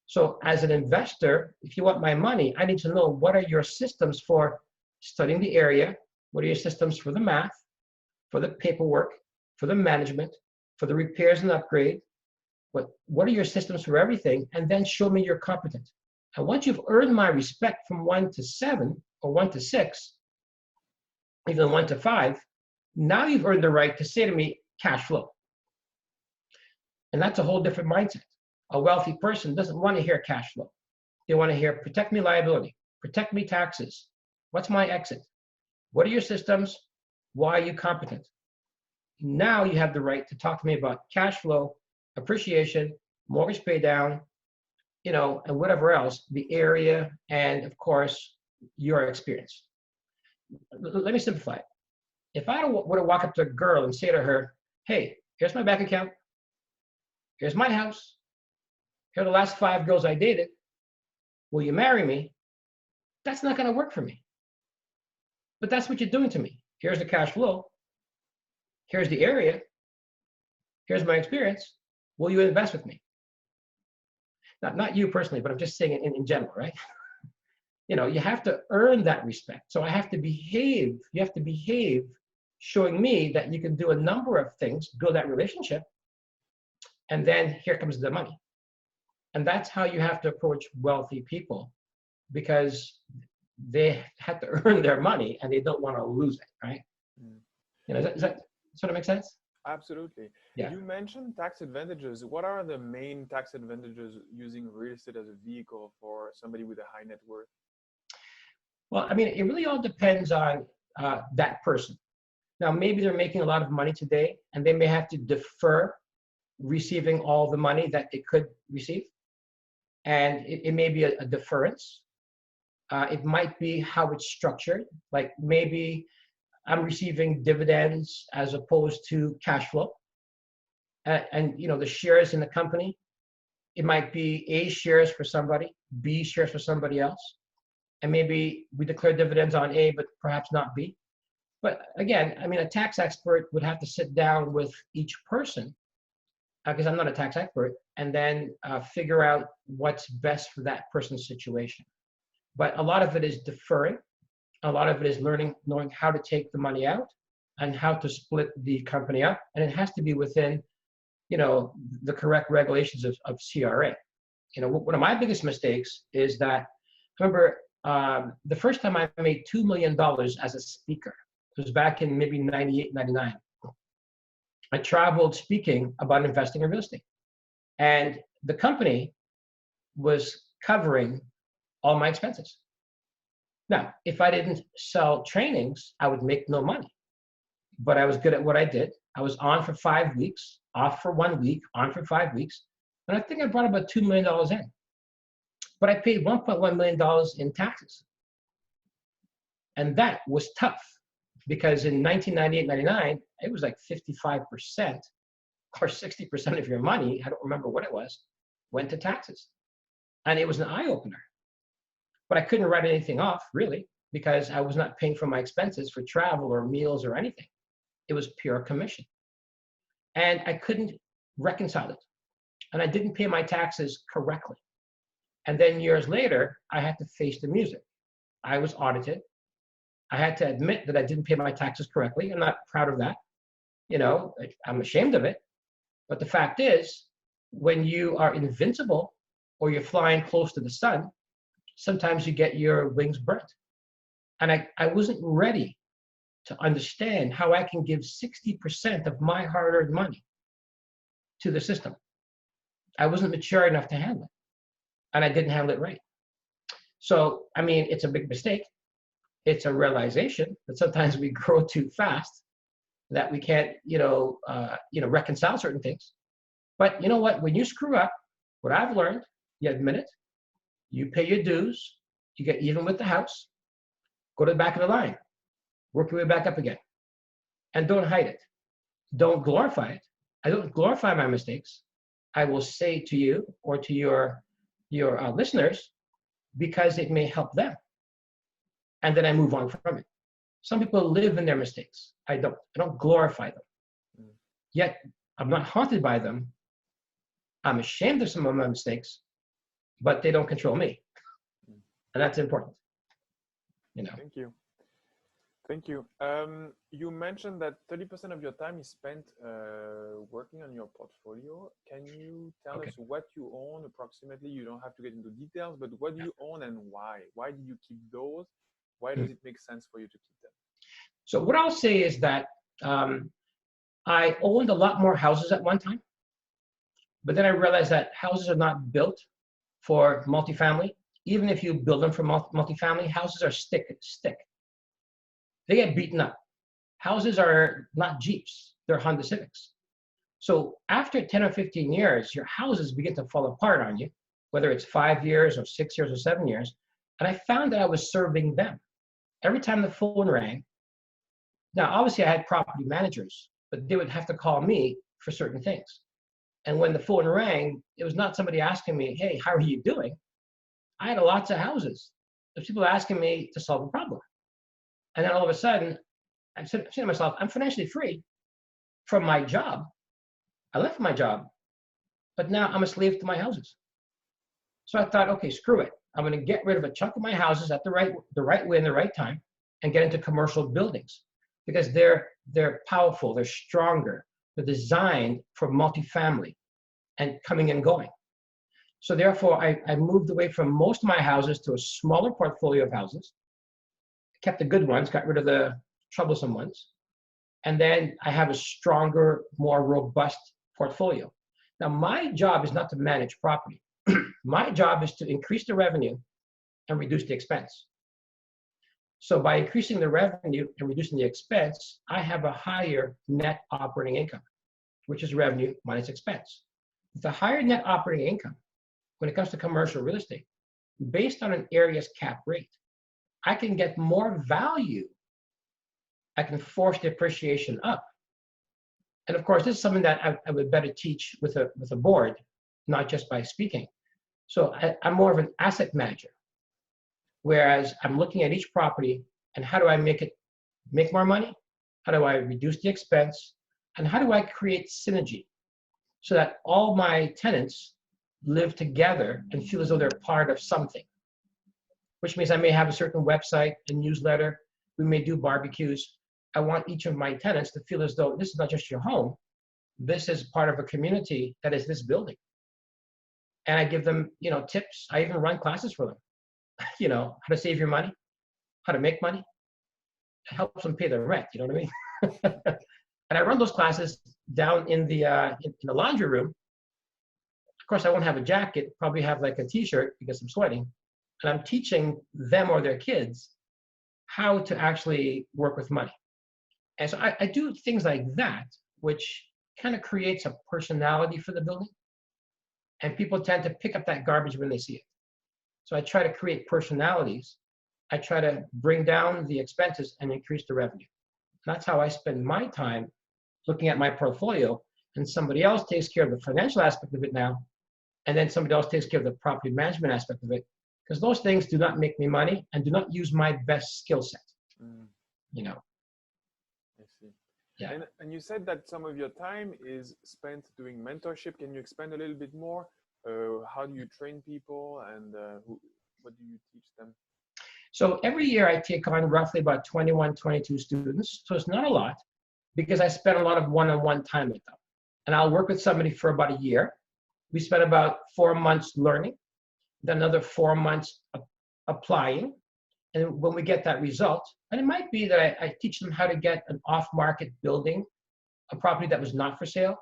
So as an investor, if you want my money, I need to know, what are your systems for studying the area? What are your systems for the math, for the paperwork, for the management, for the repairs and upgrade? What are your systems for everything? And then show me you're competent. And once you've earned my respect from 1 to 7 or 1 to 6, even 1 to 5, now you've earned the right to say to me, cash flow. And that's a whole different mindset. A wealthy person doesn't want to hear cash flow. They want to hear, protect me liability, protect me taxes. What's my exit? What are your systems? Why are you competent? Now you have the right to talk to me about cash flow, appreciation, mortgage pay down, you know, and whatever else, the area, and of course, your experience. Let me simplify it. If I were to walk up to a girl and say to her, hey, here's my bank account, here's my house, here are the last 5 girls I dated, will you marry me? That's not going to work for me. But that's what you're doing to me. Here's the cash flow, here's the area, here's my experience, will you invest with me? Not you personally, but I'm just saying it in general, right? You know, you have to earn that respect. So I have to behave, you have to behave showing me that you can do a number of things, build that relationship, and then here comes the money. And that's how you have to approach wealthy people, because they have to earn their money and they don't want to lose it, right? Mm. You know, does that sort of make sense? Absolutely. Yeah. You mentioned tax advantages. What are the main tax advantages using real estate as a vehicle for somebody with a high net worth? Well, I mean, it really all depends on that person. Now, maybe they're making a lot of money today and they may have to defer receiving all the money that they could receive. And it may be a deference. It might be how it's structured. Like maybe I'm receiving dividends as opposed to cash flow. And you know, the shares in the company, it might be A shares for somebody, B shares for somebody else. And maybe we declare dividends on A, but perhaps not B. But again, I mean, a tax expert would have to sit down with each person, because I'm not a tax expert, and then figure out what's best for that person's situation. But a lot of it is deferring. A lot of it is knowing how to take the money out and how to split the company up. And it has to be within, you know, the correct regulations of CRA. You know, one of my biggest mistakes is that, remember, the first time I made $2 million as a speaker, it was back in maybe 98, 99. I traveled speaking about investing in real estate. And the company was covering all my expenses. Now, if I didn't sell trainings, I would make no money. But I was good at what I did. I was on for 5 weeks, off for 1 week, on for 5 weeks. And I think I brought about $2 million in. But I paid $1.1 million in taxes. And that was tough, because in 1998, 99, it was like 55% or 60% of your money, I don't remember what it was, went to taxes. And it was an eye-opener. But I couldn't write anything off, really, because I was not paying for my expenses for travel or meals or anything. It was pure commission. And I couldn't reconcile it. And I didn't pay my taxes correctly. And then years later, I had to face the music. I was audited. I had to admit that I didn't pay my taxes correctly. I'm not proud of that. You know, I'm ashamed of it. But the fact is, when you are invincible or you're flying close to the sun, sometimes you get your wings burnt. And I wasn't ready to understand how I can give 60% of my hard-earned money to the system. I wasn't mature enough to handle it, and I didn't handle it right. So, I mean, it's a big mistake. It's a realization that sometimes we grow too fast, that we can't, reconcile certain things. But you know what? When you screw up, what I've learned, you admit it, you pay your dues, you get even with the house, go to the back of the line, work your way back up again, and don't hide it. Don't glorify it. I don't glorify my mistakes. I will say to you or to your listeners because it may help them, and then I move on from it. Some people live in their mistakes. I don't. I don't glorify them. Yet I'm not haunted by them. I'm ashamed of some of my mistakes, but they don't control me, and that's important. Thank you. Thank you. You mentioned that 30% of your time is spent working on your portfolio. Can you tell us what you own approximately? You don't have to get into details, but what do you own and why? Why do you keep those? Why does it make sense for you to keep them? So what I'll say is that I owned a lot more houses at one time, but then I realized that houses are not built for multifamily. Even if you build them for multifamily, houses are stick. They get beaten up. Houses are not Jeeps, they're Honda Civics. So after 10 or 15 years, your houses begin to fall apart on you, whether it's 5 years or 6 years or 7 years. And I found that I was serving them. Every time the phone rang, now obviously I had property managers, but they would have to call me for certain things. And when the phone rang, it was not somebody asking me, hey, how are you doing? I had lots of houses. There's people asking me to solve a problem. And then all of a sudden, I'm saying to myself, I'm financially free from my job. I left my job, but now I'm a slave to my houses. So I thought, okay, screw it. I'm going to get rid of a chunk of my houses at the right way in the right time and get into commercial buildings because they're powerful, they're stronger, they're designed for multifamily and coming and going. So therefore, I moved away from most of my houses to a smaller portfolio of houses, kept the good ones, got rid of the troublesome ones, and then I have a stronger, more robust portfolio. Now, my job is not to manage property. My job is to increase the revenue and reduce the expense. So by increasing the revenue and reducing the expense, I have a higher net operating income, which is revenue minus expense. With a higher net operating income, when it comes to commercial real estate, based on an area's cap rate, I can get more value. I can force the appreciation up. And of course, this is something that I would better teach with a board, not just by speaking. So I'm more of an asset manager, whereas I'm looking at each property and how do I make more money? How do I reduce the expense? And how do I create synergy so that all my tenants live together and feel as though they're part of something? Which means I may have a certain website, a newsletter, we may do barbecues. I want each of my tenants to feel as though this is not just your home, this is part of a community that is this building. And I give them, tips. I even run classes for them, how to save your money, how to make money. It helps them pay their rent, you know what I mean? And I run those classes down in the laundry room. Of course, I won't have a jacket, probably have like a t-shirt because I'm sweating. And I'm teaching them or their kids how to actually work with money. And so I do things like that, which kind of creates a personality for the building. And people tend to pick up that garbage when they see it. So I try to create personalities. I try to bring down the expenses and increase the revenue. That's how I spend my time looking at my portfolio, and somebody else takes care of the financial aspect of it now, and then somebody else takes care of the property management aspect of it, because those things do not make me money and do not use my best skill set. I see. Yeah. And you said that some of your time is spent doing mentorship. Can you expand a little bit more? How do you train people, and what do you teach them? So every year I take on roughly about 21, 22 students. So it's not a lot because I spend a lot of one-on-one time with them. And I'll work with somebody for about a year. We spend about 4 months learning, then another 4 months applying. And when we get that result, and it might be that I teach them how to get an off-market building, a property that was not for sale,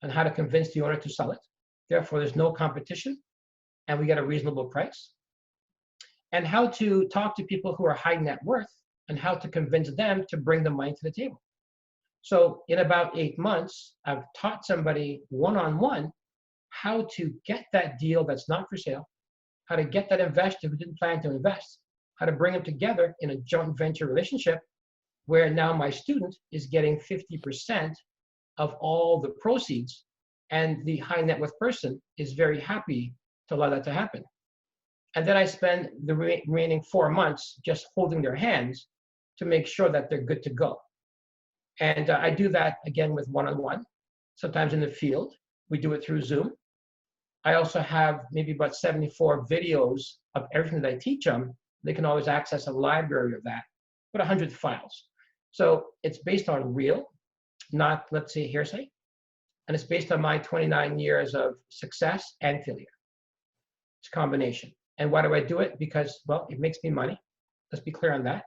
on how to convince the owner to sell it. Therefore, there's no competition and we get a reasonable price. And how to talk to people who are high net worth and how to convince them to bring the money to the table. So in about 8 months, I've taught somebody one-on-one how to get that deal that's not for sale, how to get that investor who didn't plan to invest, how to bring them together in a joint venture relationship where now my student is getting 50% of all the proceeds, and the high net worth person is very happy to allow that to happen. And then I spend the remaining 4 months just holding their hands to make sure that they're good to go. And I do that again with one-on-one, sometimes in the field. We do it through Zoom. I also have maybe about 74 videos of everything that I teach them. They can always access a library of that, about 100 files. So it's based on real, not, let's say, hearsay. And it's based on my 29 years of success and failure. It's a combination. And why do I do it? Because, well, it makes me money. Let's be clear on that.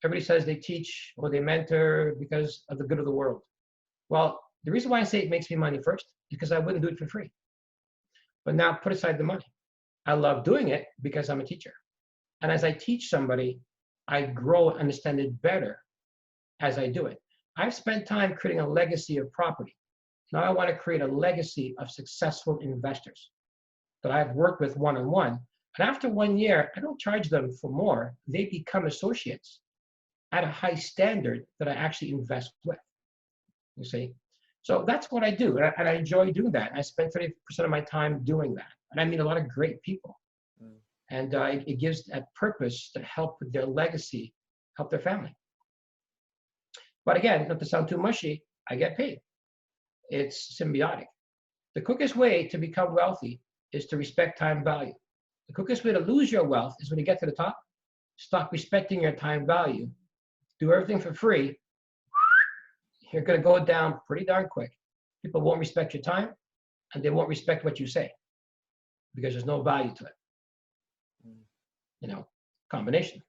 Everybody says they teach or they mentor because of the good of the world. Well, the reason why I say it makes me money first is because I wouldn't do it for free. But now put aside the money. I love doing it because I'm a teacher. And as I teach somebody, I grow and understand it better as I do it. I've spent time creating a legacy of property. Now I want to create a legacy of successful investors that I've worked with one-on-one. And after 1 year, I don't charge them for more. They become associates at a high standard that I actually invest with, you see? So that's what I do, and I enjoy doing that. I spend 30% of my time doing that. And I meet a lot of great people. And it gives that purpose to help with their legacy, help their family. But again, not to sound too mushy, I get paid. It's symbiotic. The quickest way to become wealthy is to respect time value. The quickest way to lose your wealth is when you get to the top, stop respecting your time value, do everything for free, you're going to go down pretty darn quick. People won't respect your time, and they won't respect what you say because there's no value to it. You know, combination.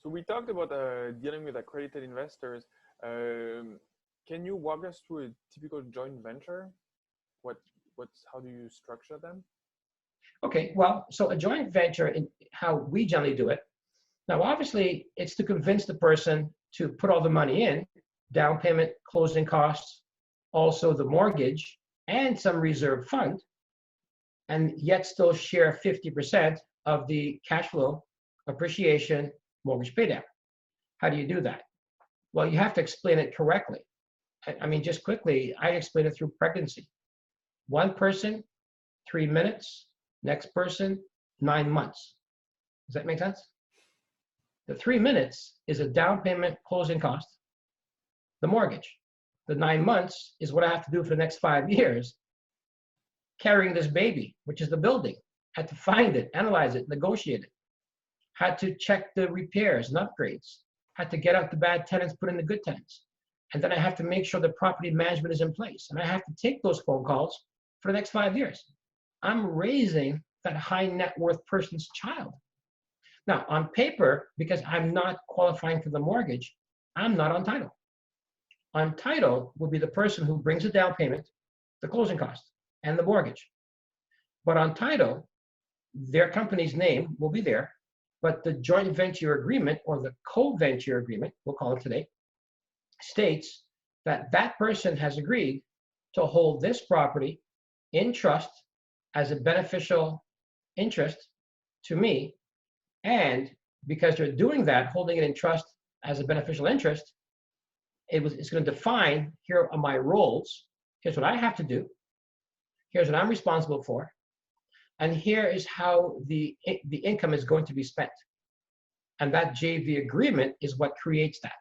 So we talked about dealing with accredited investors. Can you walk us through a typical joint venture? How do you structure them? Okay, well, so a joint venture, in how we generally do it. Now, obviously, it's to convince the person to put all the money in, down payment, closing costs, also the mortgage, and some reserve fund, and yet still share 50% of the cash flow, appreciation, mortgage paydown. How do you do that? Well, you have to explain it correctly. I mean, just quickly, I explain it through pregnancy. One person, 3 minutes. Next person, 9 months. Does that make sense? The 3 minutes is a down payment, closing cost, the mortgage. The 9 months is what I have to do for the next 5 years, carrying this baby, which is the building. Had to find it, analyze it, negotiate it. Had to check the repairs and upgrades. Had to get out the bad tenants, put in the good tenants. And then I have to make sure the property management is in place. And I have to take those phone calls for the next 5 years. I'm raising that high net worth person's child. Now, on paper, because I'm not qualifying for the mortgage, I'm not on title. On title will be the person who brings the down payment, the closing cost, and the mortgage. But on title, their company's name will be there, but the joint venture agreement, or the co-venture agreement, we'll call it today, states that that person has agreed to hold this property in trust as a beneficial interest to me. And because they're doing that, holding it in trust as a beneficial interest, it's going to define, here are my roles. Here's what I have to do. Here's what I'm responsible for. And here is how the income is going to be spent. And that JV agreement is what creates that.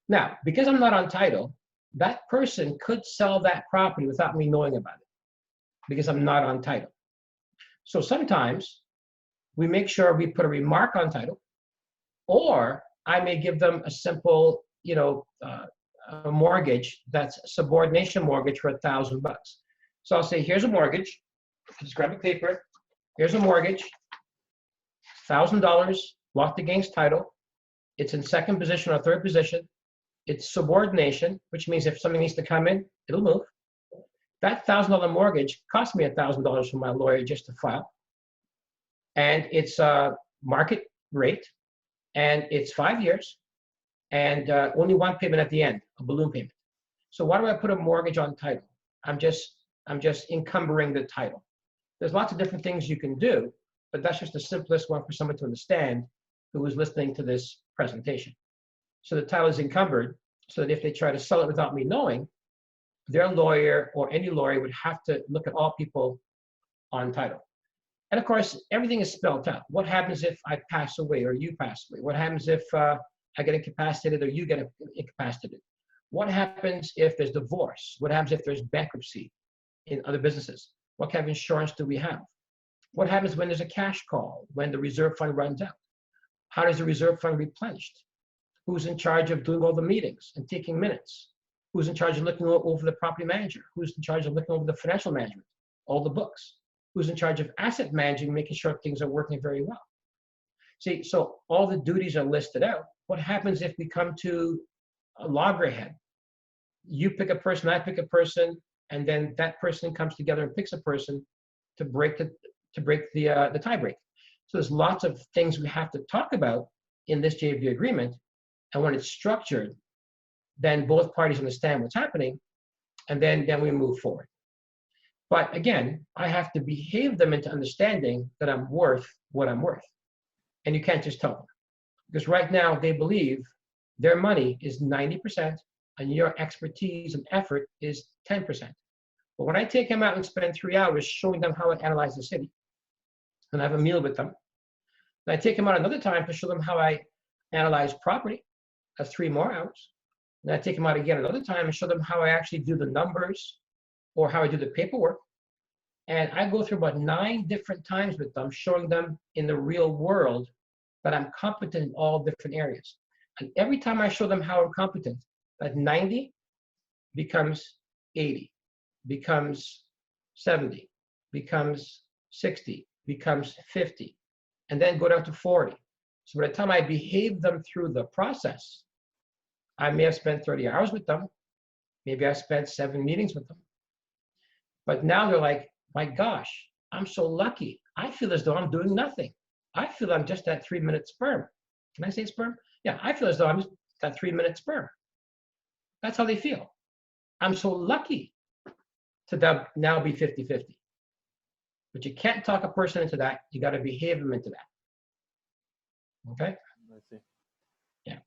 Now, because I'm not on title, that person could sell that property without me knowing about it, because I'm not on title. So sometimes we make sure we put a remark on title, or I may give them a simple, a mortgage that's a subordination mortgage for $1,000. So I'll say, here's a mortgage. Just grab a paper. Here's a mortgage, $1,000 locked against title. It's in second position or third position. It's subordination, which means if something needs to come in, it'll move. That $1,000 mortgage cost me $1,000 from my lawyer just to file. And it's market rate, and it's 5 years, and only one payment at the end, a balloon payment. So why do I put a mortgage on title? I'm just encumbering the title. There's lots of different things you can do, but that's just the simplest one for someone to understand who is listening to this presentation. So the title is encumbered, so that if they try to sell it without me knowing, their lawyer or any lawyer would have to look at all people on title. And of course, everything is spelled out. What happens if I pass away or you pass away? What happens if I get incapacitated or you get incapacitated? What happens if there's divorce? What happens if there's bankruptcy in other businesses? What kind of insurance do we have? What happens when there's a cash call, when the reserve fund runs out? How does the reserve fund replenished? Who's in charge of doing all the meetings and taking minutes? Who's in charge of looking over the property manager? Who's in charge of looking over the financial management, all the books? Who's in charge of asset managing, making sure things are working very well? See, so all the duties are listed out. What happens if we come to a loggerhead? You pick a person, I pick a person, and then that person comes together and picks a person to break the tie break. So there's lots of things we have to talk about in this JV agreement, and when it's structured, then both parties understand what's happening, and then we move forward. But again, I have to behave them into understanding that I'm worth what I'm worth. And you can't just tell them. Because right now they believe their money is 90% and your expertise and effort is 10%. But when I take them out and spend 3 hours showing them how I analyze the city, and I have a meal with them, and I take them out another time to show them how I analyze property, that's 3 more hours. And I take them out again another time and show them how I actually do the numbers or how I do the paperwork. And I go through about 9 different times with them, showing them in the real world that I'm competent in all different areas. And every time I show them how I'm competent, that 90 becomes 80, becomes 70, becomes 60, becomes 50, and then go down to 40. So by the time I behave them through the process, I may have spent 30 hours with them. Maybe I spent 7 meetings with them. But now they're like, my gosh, I'm so lucky. I feel as though I'm doing nothing. I feel I'm just that 3-minute sperm. Can I say sperm? Yeah, I feel as though I'm just that 3-minute sperm. That's how they feel. I'm so lucky to now be 50-50. But you can't talk a person into that. You got to behave them into that. Okay? I see. Yeah.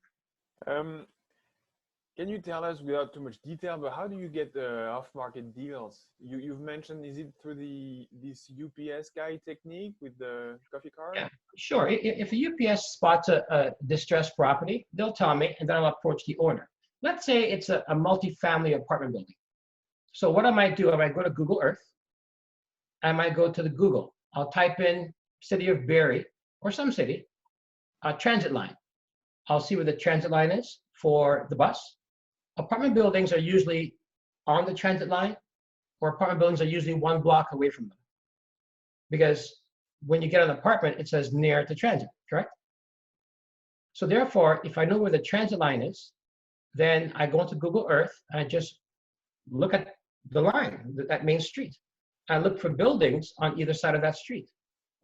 Can you tell us, without too much detail, but how do you get off-market deals? You've mentioned, is it through this UPS guy technique with the coffee card? Yeah, sure. If a UPS spots a distressed property, they'll tell me, and then I'll approach the owner. Let's say it's a multi-family apartment building. So what I might do, I might go to Google Earth. I might go to the Google. I'll type in city of Barrie, or some city, transit line. I'll see where the transit line is for the bus. Apartment buildings are usually on the transit line, or apartment buildings are usually 1 block away from them. Because when you get an apartment, it says near to transit, correct? So therefore, if I know where the transit line is, then I go into Google Earth and I just look at the line, that main street. I look for buildings on either side of that street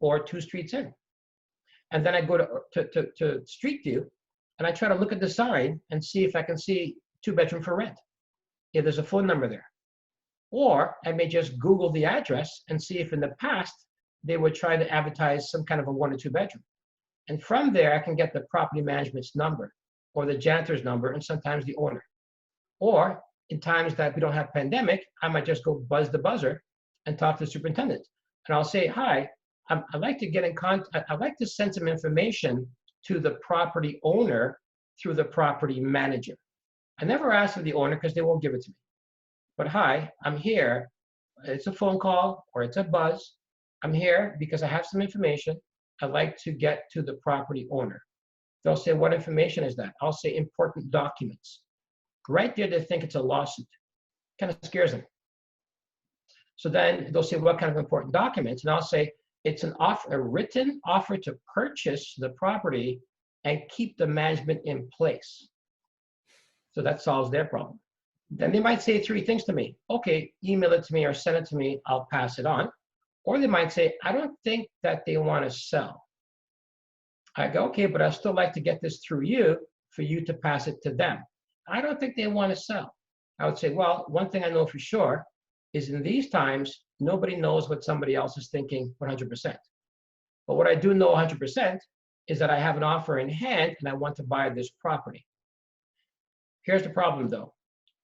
or 2 streets in. And then I go to Street View and I try to look at the sign and see if I can see 2-bedroom for rent, if there's a phone number there. Or I may just Google the address and see if in the past they would try to advertise some kind of a 1 or 2 bedroom. And from there, I can get the property management's number or the janitor's number and sometimes the owner. Or in times that we don't have pandemic, I might just go buzz the buzzer and talk to the superintendent. And I'll say, hi, I'd like to get in contact, I'd like to send some information to the property owner through the property manager. I never ask for the owner because they won't give it to me. But hi, I'm here. It's a phone call or it's a buzz. I'm here because I have some information. I'd like to get to the property owner. They'll say, what information is that? I'll say important documents. Right there, they think it's a lawsuit. Kind of scares them. So then they'll say, what kind of important documents? And I'll say, it's a written offer to purchase the property and keep the management in place. So that solves their problem. Then they might say three things to me. Okay, email it to me or send it to me, I'll pass it on. Or they might say, I don't think that they want to sell. I go, okay, but I'd still like to get this through you for you to pass it to them. I don't think they want to sell. I would say, well, one thing I know for sure is in these times, nobody knows what somebody else is thinking 100%. But what I do know 100% is that I have an offer in hand and I want to buy this property. Here's the problem though.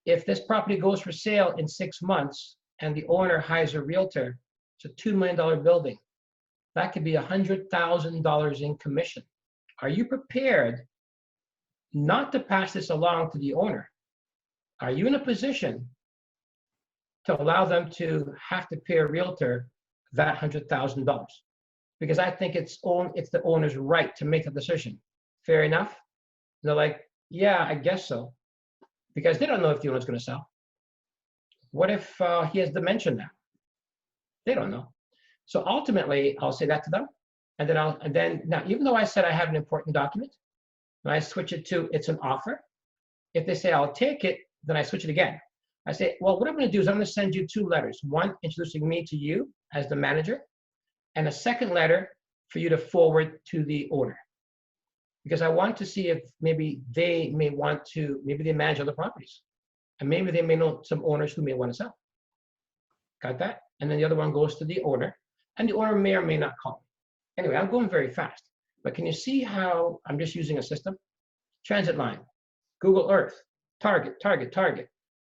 If this property goes for sale in 6 months and the owner hires a realtor, it's a $2 million building. That could be $100,000 in commission. Are you prepared not to pass this along to the owner? Are you in a position to allow them to have to pay a realtor that $100,000? Because I think it's the owner's right to make a decision. Fair enough? And they're like, yeah, I guess so. Because they don't know if the owner's going to sell. What if he has dementia now? They don't know. So ultimately, I'll say that to them, and then now, even though I said I have an important document, when I switch it to it's an offer, if they say I'll take it, then I switch it again. I say, well, what I'm going to do is I'm going to send you 2 letters. One introducing me to you as the manager, and a second letter for you to forward to the owner. Because I want to see if maybe they manage other properties. And maybe they may know some owners who may want to sell. Got that? And then the other one goes to the owner, and the owner may or may not call. Anyway, I'm going very fast. But can you see how I'm just using a system? Transit line, Google Earth, target,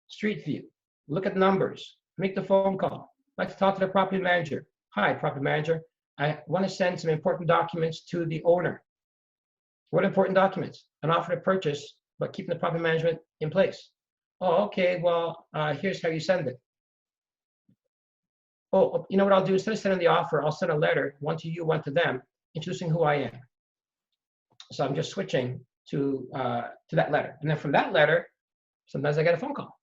Street View, look at numbers, make the phone call, like to talk to the property manager. Hi, property manager. I want to send some important documents to the owner. What important documents? An offer to purchase, but keeping the property management in place. Oh, okay, well, here's how you send it. Oh, you know what I'll do? Instead of sending the offer, I'll send a letter, one to you, one to them, introducing who I am. So I'm just switching to that letter. And then from that letter, sometimes I get a phone call.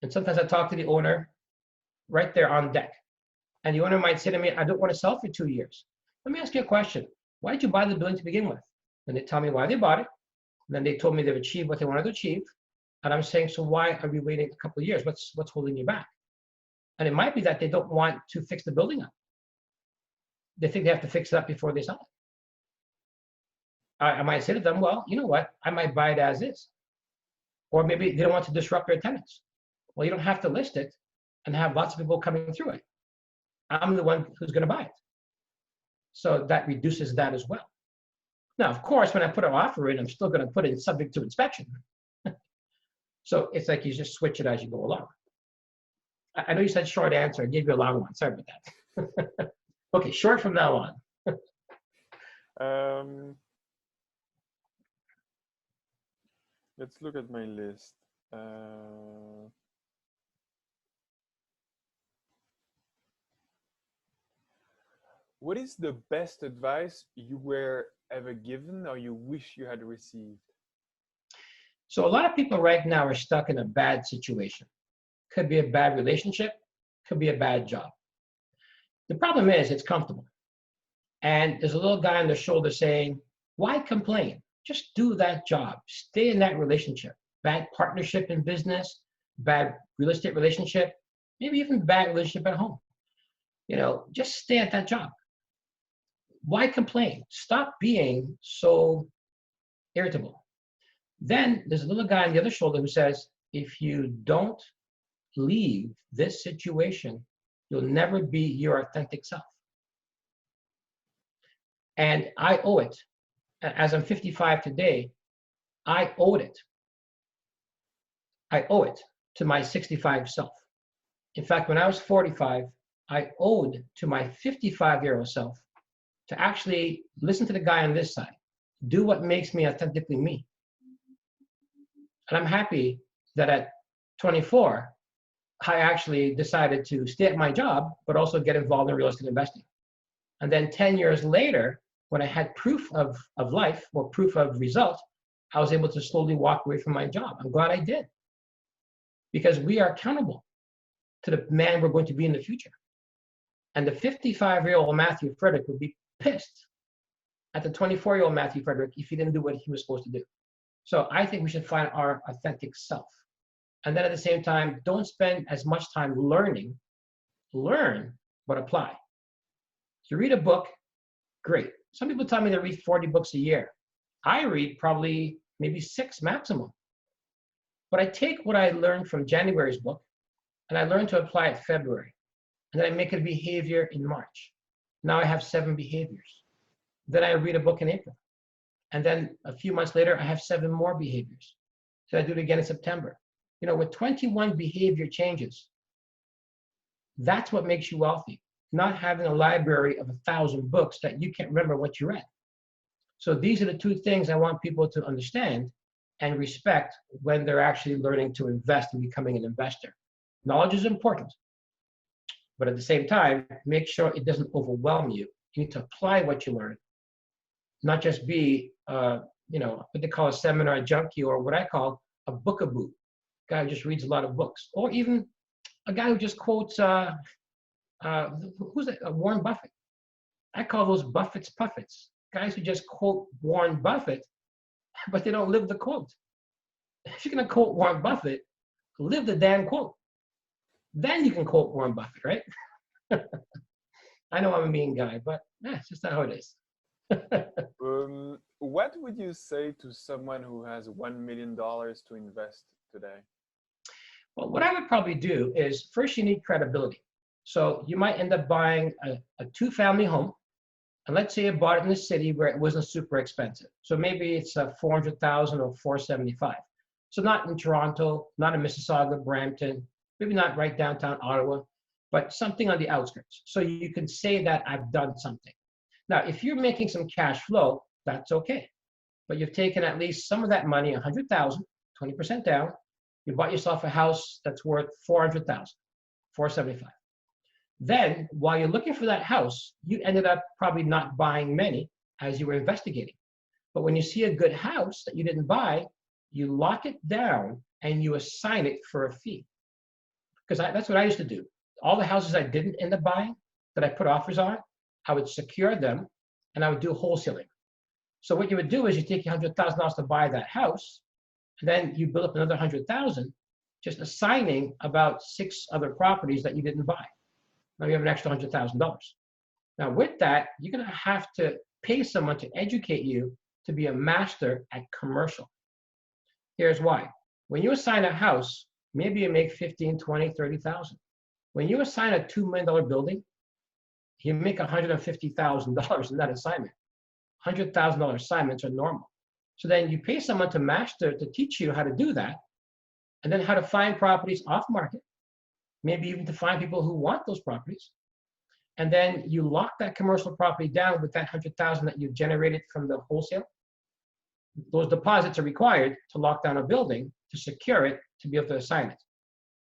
And sometimes I talk to the owner right there on deck. And the owner might say to me, I don't want to sell for 2 years. Let me ask you a question. Why did you buy the building to begin with? And they tell me why they bought it. And then they told me they've achieved what they wanted to achieve. And I'm saying, so why are we waiting a couple of years? What's holding you back? And it might be that they don't want to fix the building up. They think they have to fix it up before they sell it. I might say to them, well, you know what? I might buy it as is. Or maybe they don't want to disrupt their tenants. Well, you don't have to list it and have lots of people coming through it. I'm the one who's going to buy it. So that reduces that as well. Now, of course, when I put an offer in, I'm still going to put it subject to inspection. So it's like you just switch it as you go along. I know you said short answer. I gave you a long one. Sorry about that. Okay, short from now on. Let's look at my list. What is the best advice you were ever given or you wish you had received? So a lot of people right now are stuck in a bad situation. Could be a bad relationship, could be a bad job. The problem is it's comfortable. And there's a little guy on the shoulder saying, why complain? Just do that job. Stay in that relationship. Bad partnership in business, bad real estate relationship, maybe even bad relationship at home. You know, just stay at that job. Why complain? Stop being so irritable. Then there's a little guy on the other shoulder who says, if you don't leave this situation, you'll never be your authentic self. And I owe it. As I'm 55 today, I owed it. I owe it to my 65 self. In fact, when I was 45, I owed to my 55-year-old self to actually listen to the guy on this side, do what makes me authentically me. And I'm happy that at 24, I actually decided to stay at my job, but also get involved in real estate investing. And then 10 years later, when I had proof of life or proof of result, I was able to slowly walk away from my job. I'm glad I did. Because we are accountable to the man we're going to be in the future. And the 55-year-old Mathew Frederick would be pissed at the 24-year-old Mathew Frederick if he didn't do what he was supposed to do. So I think we should find our authentic self. And then at the same time, don't spend as much time learning. Learn, but apply. If you read a book, great. Some people tell me they read 40 books a year. I read probably maybe 6 maximum. But I take what I learned from January's book and I learn to apply it February. And then I make it a behavior in March. Now I have 7 behaviors. Then I read a book in April. And then a few months later, I have 7 more behaviors. So I do it again in September. You know, with 21 behavior changes, that's what makes you wealthy. Not having a library of 1,000 books that you can't remember what you read. So these are the 2 things I want people to understand and respect when they're actually learning to invest and becoming an investor. Knowledge is important, but at the same time, make sure it doesn't overwhelm you. You need to apply what you learn, not just be, you know, what they call a seminar junkie, or what I call a bookaboo, guy who just reads a lot of books, or even a guy who just quotes, who's that? Warren Buffett. I call those Buffett's puffets, guys who just quote Warren Buffett, but they don't live the quote. If you're gonna quote Warren Buffett, live the damn quote. Then you can quote Warren Buffett, right? I know I'm a mean guy, but it's just not how it is. What would you say to someone who has $1 million to invest today? Well, what I would probably do is, first you need credibility. So you might end up buying a 2-family home, and let's say you bought it in the city where it wasn't super expensive. So maybe it's $400,000 or $475,000. So not in Toronto, not in Mississauga, Brampton, maybe not right downtown Ottawa, but something on the outskirts. So you can say that I've done something. Now, if you're making some cash flow, that's okay. But you've taken at least some of that money, $100,000, 20% down. You bought yourself a house that's worth $400,000, $475,000. Then, while you're looking for that house, you ended up probably not buying many as you were investigating. But when you see a good house that you didn't buy, you lock it down and you assign it for a fee. Because that's what I used to do. All the houses I didn't end up buying, that I put offers on, I would secure them and I would do wholesaling. So what you would do is you take your $100,000 to buy that house, and then you build up another $100,000, just assigning about 6 other properties that you didn't buy. Now you have an extra $100,000. Now with that, you're gonna have to pay someone to educate you to be a master at commercial. Here's why. When you assign a house, maybe you make 15, 20, 30,000. When you assign a $2 million building, you make $150,000 in that assignment. $100,000 assignments are normal. So then you pay someone to master, to teach you how to do that, and then how to find properties off market, maybe even to find people who want those properties. And then you lock that commercial property down with that $100,000 that you've generated from the wholesale. Those deposits are required to lock down a building, to secure it, to be able to assign it.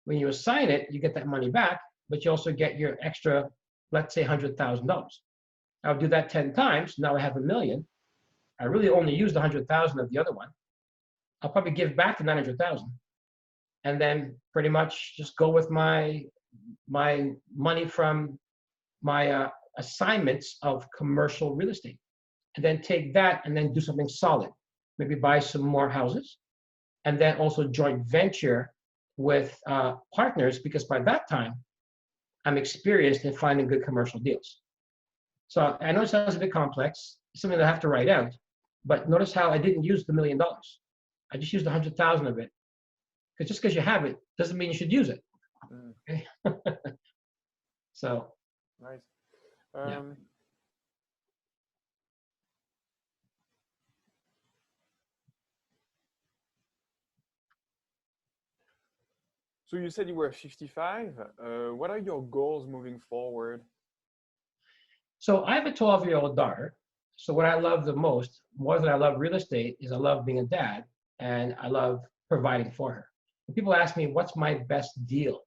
When you assign it, you get that money back, but you also get your extra, let's say $100,000. I'll do that 10 times. Now I have $1 million. I really only used 100,000 of the other one. I'll probably give back the 900,000, and then pretty much just go with my money from my assignments of commercial real estate, and then take that and then do something solid. Maybe buy some more houses, and then also joint venture with partners, because by that time, I'm experienced in finding good commercial deals. So I know it sounds a bit complex, it's something that I have to write out, but notice how I didn't use the $1 million. I just used 100,000 of it. Because just because you have it doesn't mean you should use it. Okay? So. Nice. Yeah. So you said you were 55. What are your goals moving forward? So I have a 12-year-old daughter. So what I love the most, more than I love real estate, is I love being a dad, and I love providing for her. When people ask me, what's my best deal?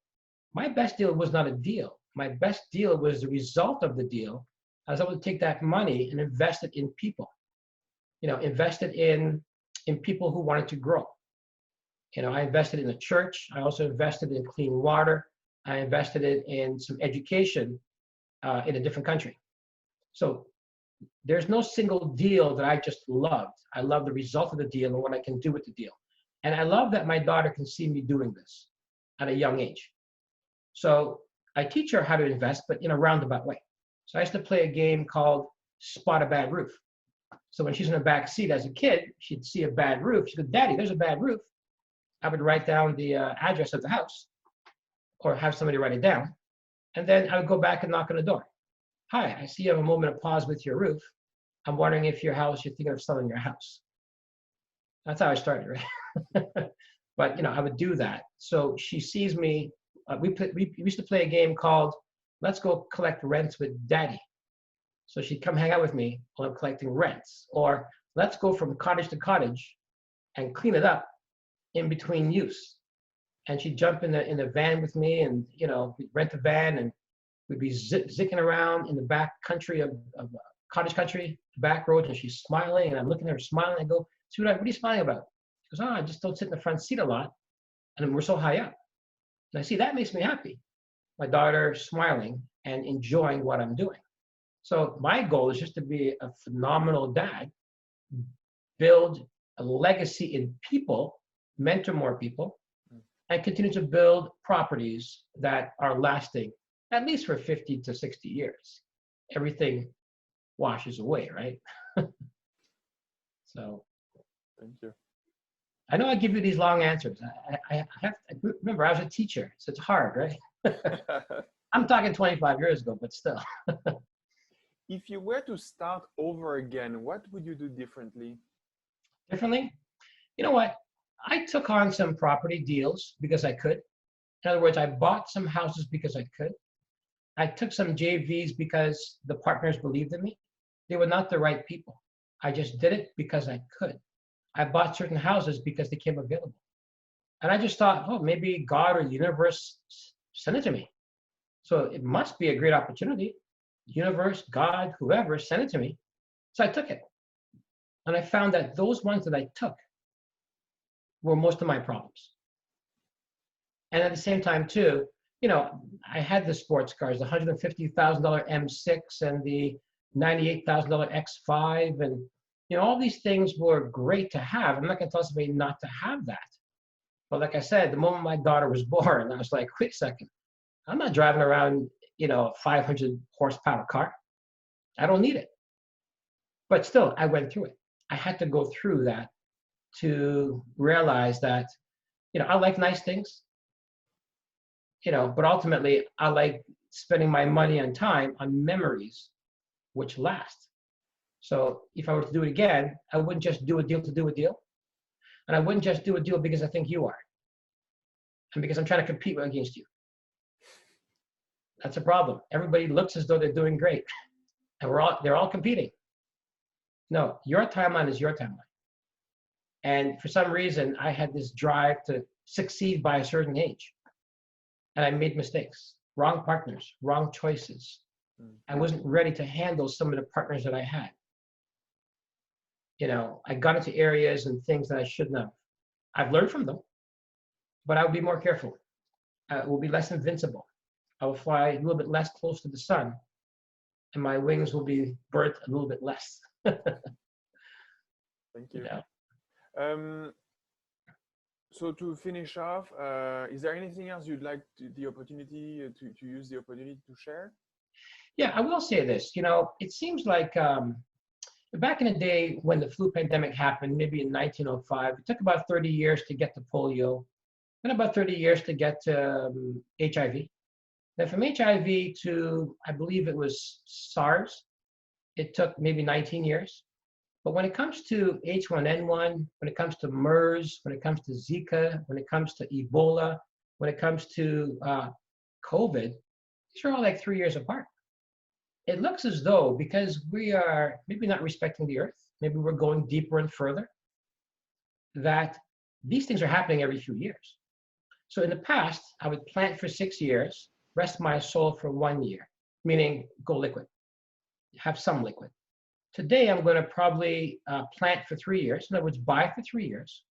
My best deal was not a deal. My best deal was the result of the deal. I was able to take that money and invest it in people. You know, invest it in people who wanted to grow. You know, I invested in a church. I also invested in clean water. I invested in some education in a different country. So there's no single deal that I just loved. I love the result of the deal and what I can do with the deal. And I love that my daughter can see me doing this at a young age. So I teach her how to invest, but in a roundabout way. So I used to play a game called Spot a Bad Roof. So when she's in the back seat as a kid, she'd see a bad roof. She'd go, Daddy, there's a bad roof. I would write down the address of the house or have somebody write it down. And then I would go back and knock on the door. Hi, I see you have a moment of pause with your roof. I'm wondering if you're thinking of selling your house. That's how I started, right? But, I would do that. So she sees me. We used to play a game called Let's Go Collect Rents with Daddy. So she'd come hang out with me while I'm collecting rents. Or let's go from cottage to cottage and clean it up in between use. And she'd jump in the van with me and, we'd rent a van and we'd be zicking around in the back country of cottage country, back roads, and she's smiling and I'm looking at her smiling. I go, sweetheart, what are you smiling about? She goes, I just don't sit in the front seat a lot and we're so high up. And I see, that makes me happy. My daughter smiling and enjoying what I'm doing. So my goal is just to be a phenomenal dad, build a legacy in people, mentor more people, and continue to build properties that are lasting at least for 50 to 60 years. Everything washes away, right? So. Thank you. I know I give you these long answers. I have to, remember, I was a teacher, so it's hard, right? I'm talking 25 years ago, but still. If you were to start over again, what would you do differently? Differently? You know what? I took on some property deals because I could. In other words, I bought some houses because I could. I took some JVs because the partners believed in me. They were not the right people. I just did it because I could. I bought certain houses because they came available. And I just thought, oh, maybe God or the universe sent it to me. So it must be a great opportunity. Universe, God, whoever sent it to me. So I took it. And I found that those ones that I took were most of my problems. And at the same time, too, I had the sports cars, the $150,000 M6 and the $98,000 X5. And, all these things were great to have. I'm not going to tell somebody not to have that. But like I said, the moment my daughter was born, I was like, wait a second. I'm not driving around, a 500 horsepower car. I don't need it. But still, I went through it. I had to go through that to realize that, I like nice things, but ultimately I like spending my money and time on memories which last. So if I were to do it again, I wouldn't just do a deal to do a deal. And I wouldn't just do a deal because I think you are. And because I'm trying to compete against you. That's a problem. Everybody looks as though they're doing great. And they're all competing. No, your timeline is your timeline. And for some reason, I had this drive to succeed by a certain age. And I made mistakes, wrong partners, wrong choices. I wasn't ready to handle some of the partners that I had. I got into areas and things that I shouldn't have. I've learned from them, but I will be more careful. I will be less invincible. I will fly a little bit less close to the sun, and my wings will be burnt a little bit less. Thank you. So to finish off, is there anything else you'd like to use the opportunity to share? Yeah, I will say this. It seems like back in the day when the flu pandemic happened, maybe in 1905, it took about 30 years to get to polio, and about 30 years to get to HIV. Then from HIV to, I believe it was SARS, it took maybe 19 years. But when it comes to H1N1, when it comes to MERS, when it comes to Zika, when it comes to Ebola, when it comes to COVID, these are all like 3 years apart. It looks as though, because we are maybe not respecting the earth, maybe we're going deeper and further, that these things are happening every few years. So in the past, I would plant for 6 years, rest my soul for 1 year, meaning go liquid, have some liquid. Today, I'm going to probably plant for 3 years. In other words, buy for 3 years.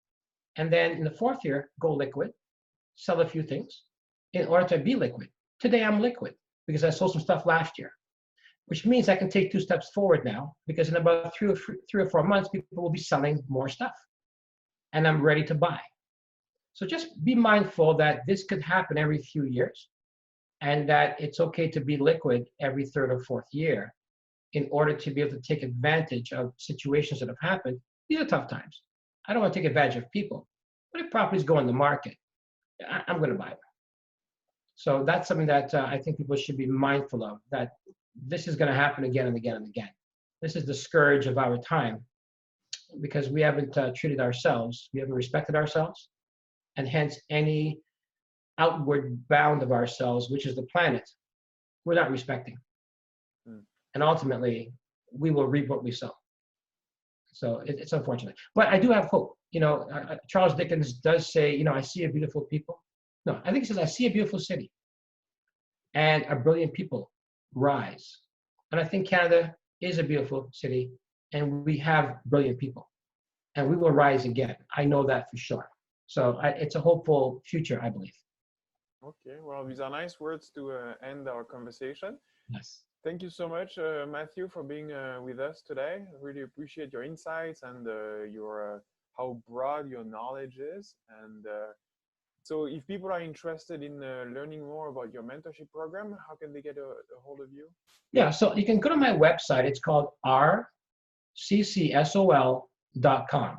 And then in the 4th year, go liquid, sell a few things in order to be liquid. Today, I'm liquid because I sold some stuff last year. which means I can take 2 steps forward now, because in about 3 or 4 months, people will be selling more stuff, and I'm ready to buy. So just be mindful that this could happen every few years, and that it's okay to be liquid every 3rd or 4th year in order to be able to take advantage of situations that have happened. These are tough times. I don't want to take advantage of people, but if properties go on the market, I'm going to buy them. So that's something that I think people should be mindful of, that this is going to happen again and again and again. This is the scourge of our time, because we haven't treated ourselves, we haven't respected ourselves, and hence any outward bound of ourselves, which is the planet, we're not respecting. And ultimately, we will reap what we sow. So it's unfortunate. But I do have hope. You know, Charles Dickens does say, you know, I see a beautiful people. No, I think he says, I see a beautiful city and a brilliant people rise. And I think Canada is a beautiful city, and we have brilliant people, and we will rise again. I know that for sure. So it's a hopeful future, I believe. Okay, well, these are nice words to end our conversation. Yes. Thank you so much, Matthew, for being with us today. I really appreciate your insights and your how broad your knowledge is. And so if people are interested in learning more about your mentorship program, how can they get a hold of you? Yeah, so you can go to my website. It's called rccsol.com.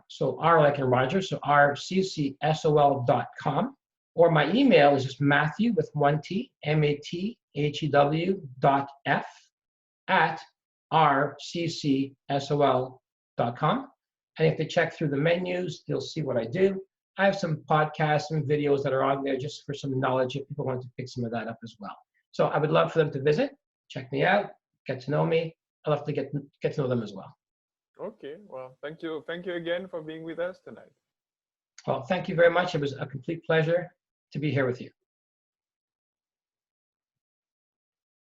So R like in Roger, so rccsol.com. Or my email is just Mathew with 1 T, mathew.f@rccsol.com. And if they check through the menus, they'll see what I do. I have some podcasts and videos that are on there just for some knowledge if people want to pick some of that up as well. So I would love for them to visit, check me out, get to know me. I'd love to get to know them as well. Okay, well, thank you. Thank you again for being with us tonight. Well, thank you very much. It was a complete pleasure to be here with you.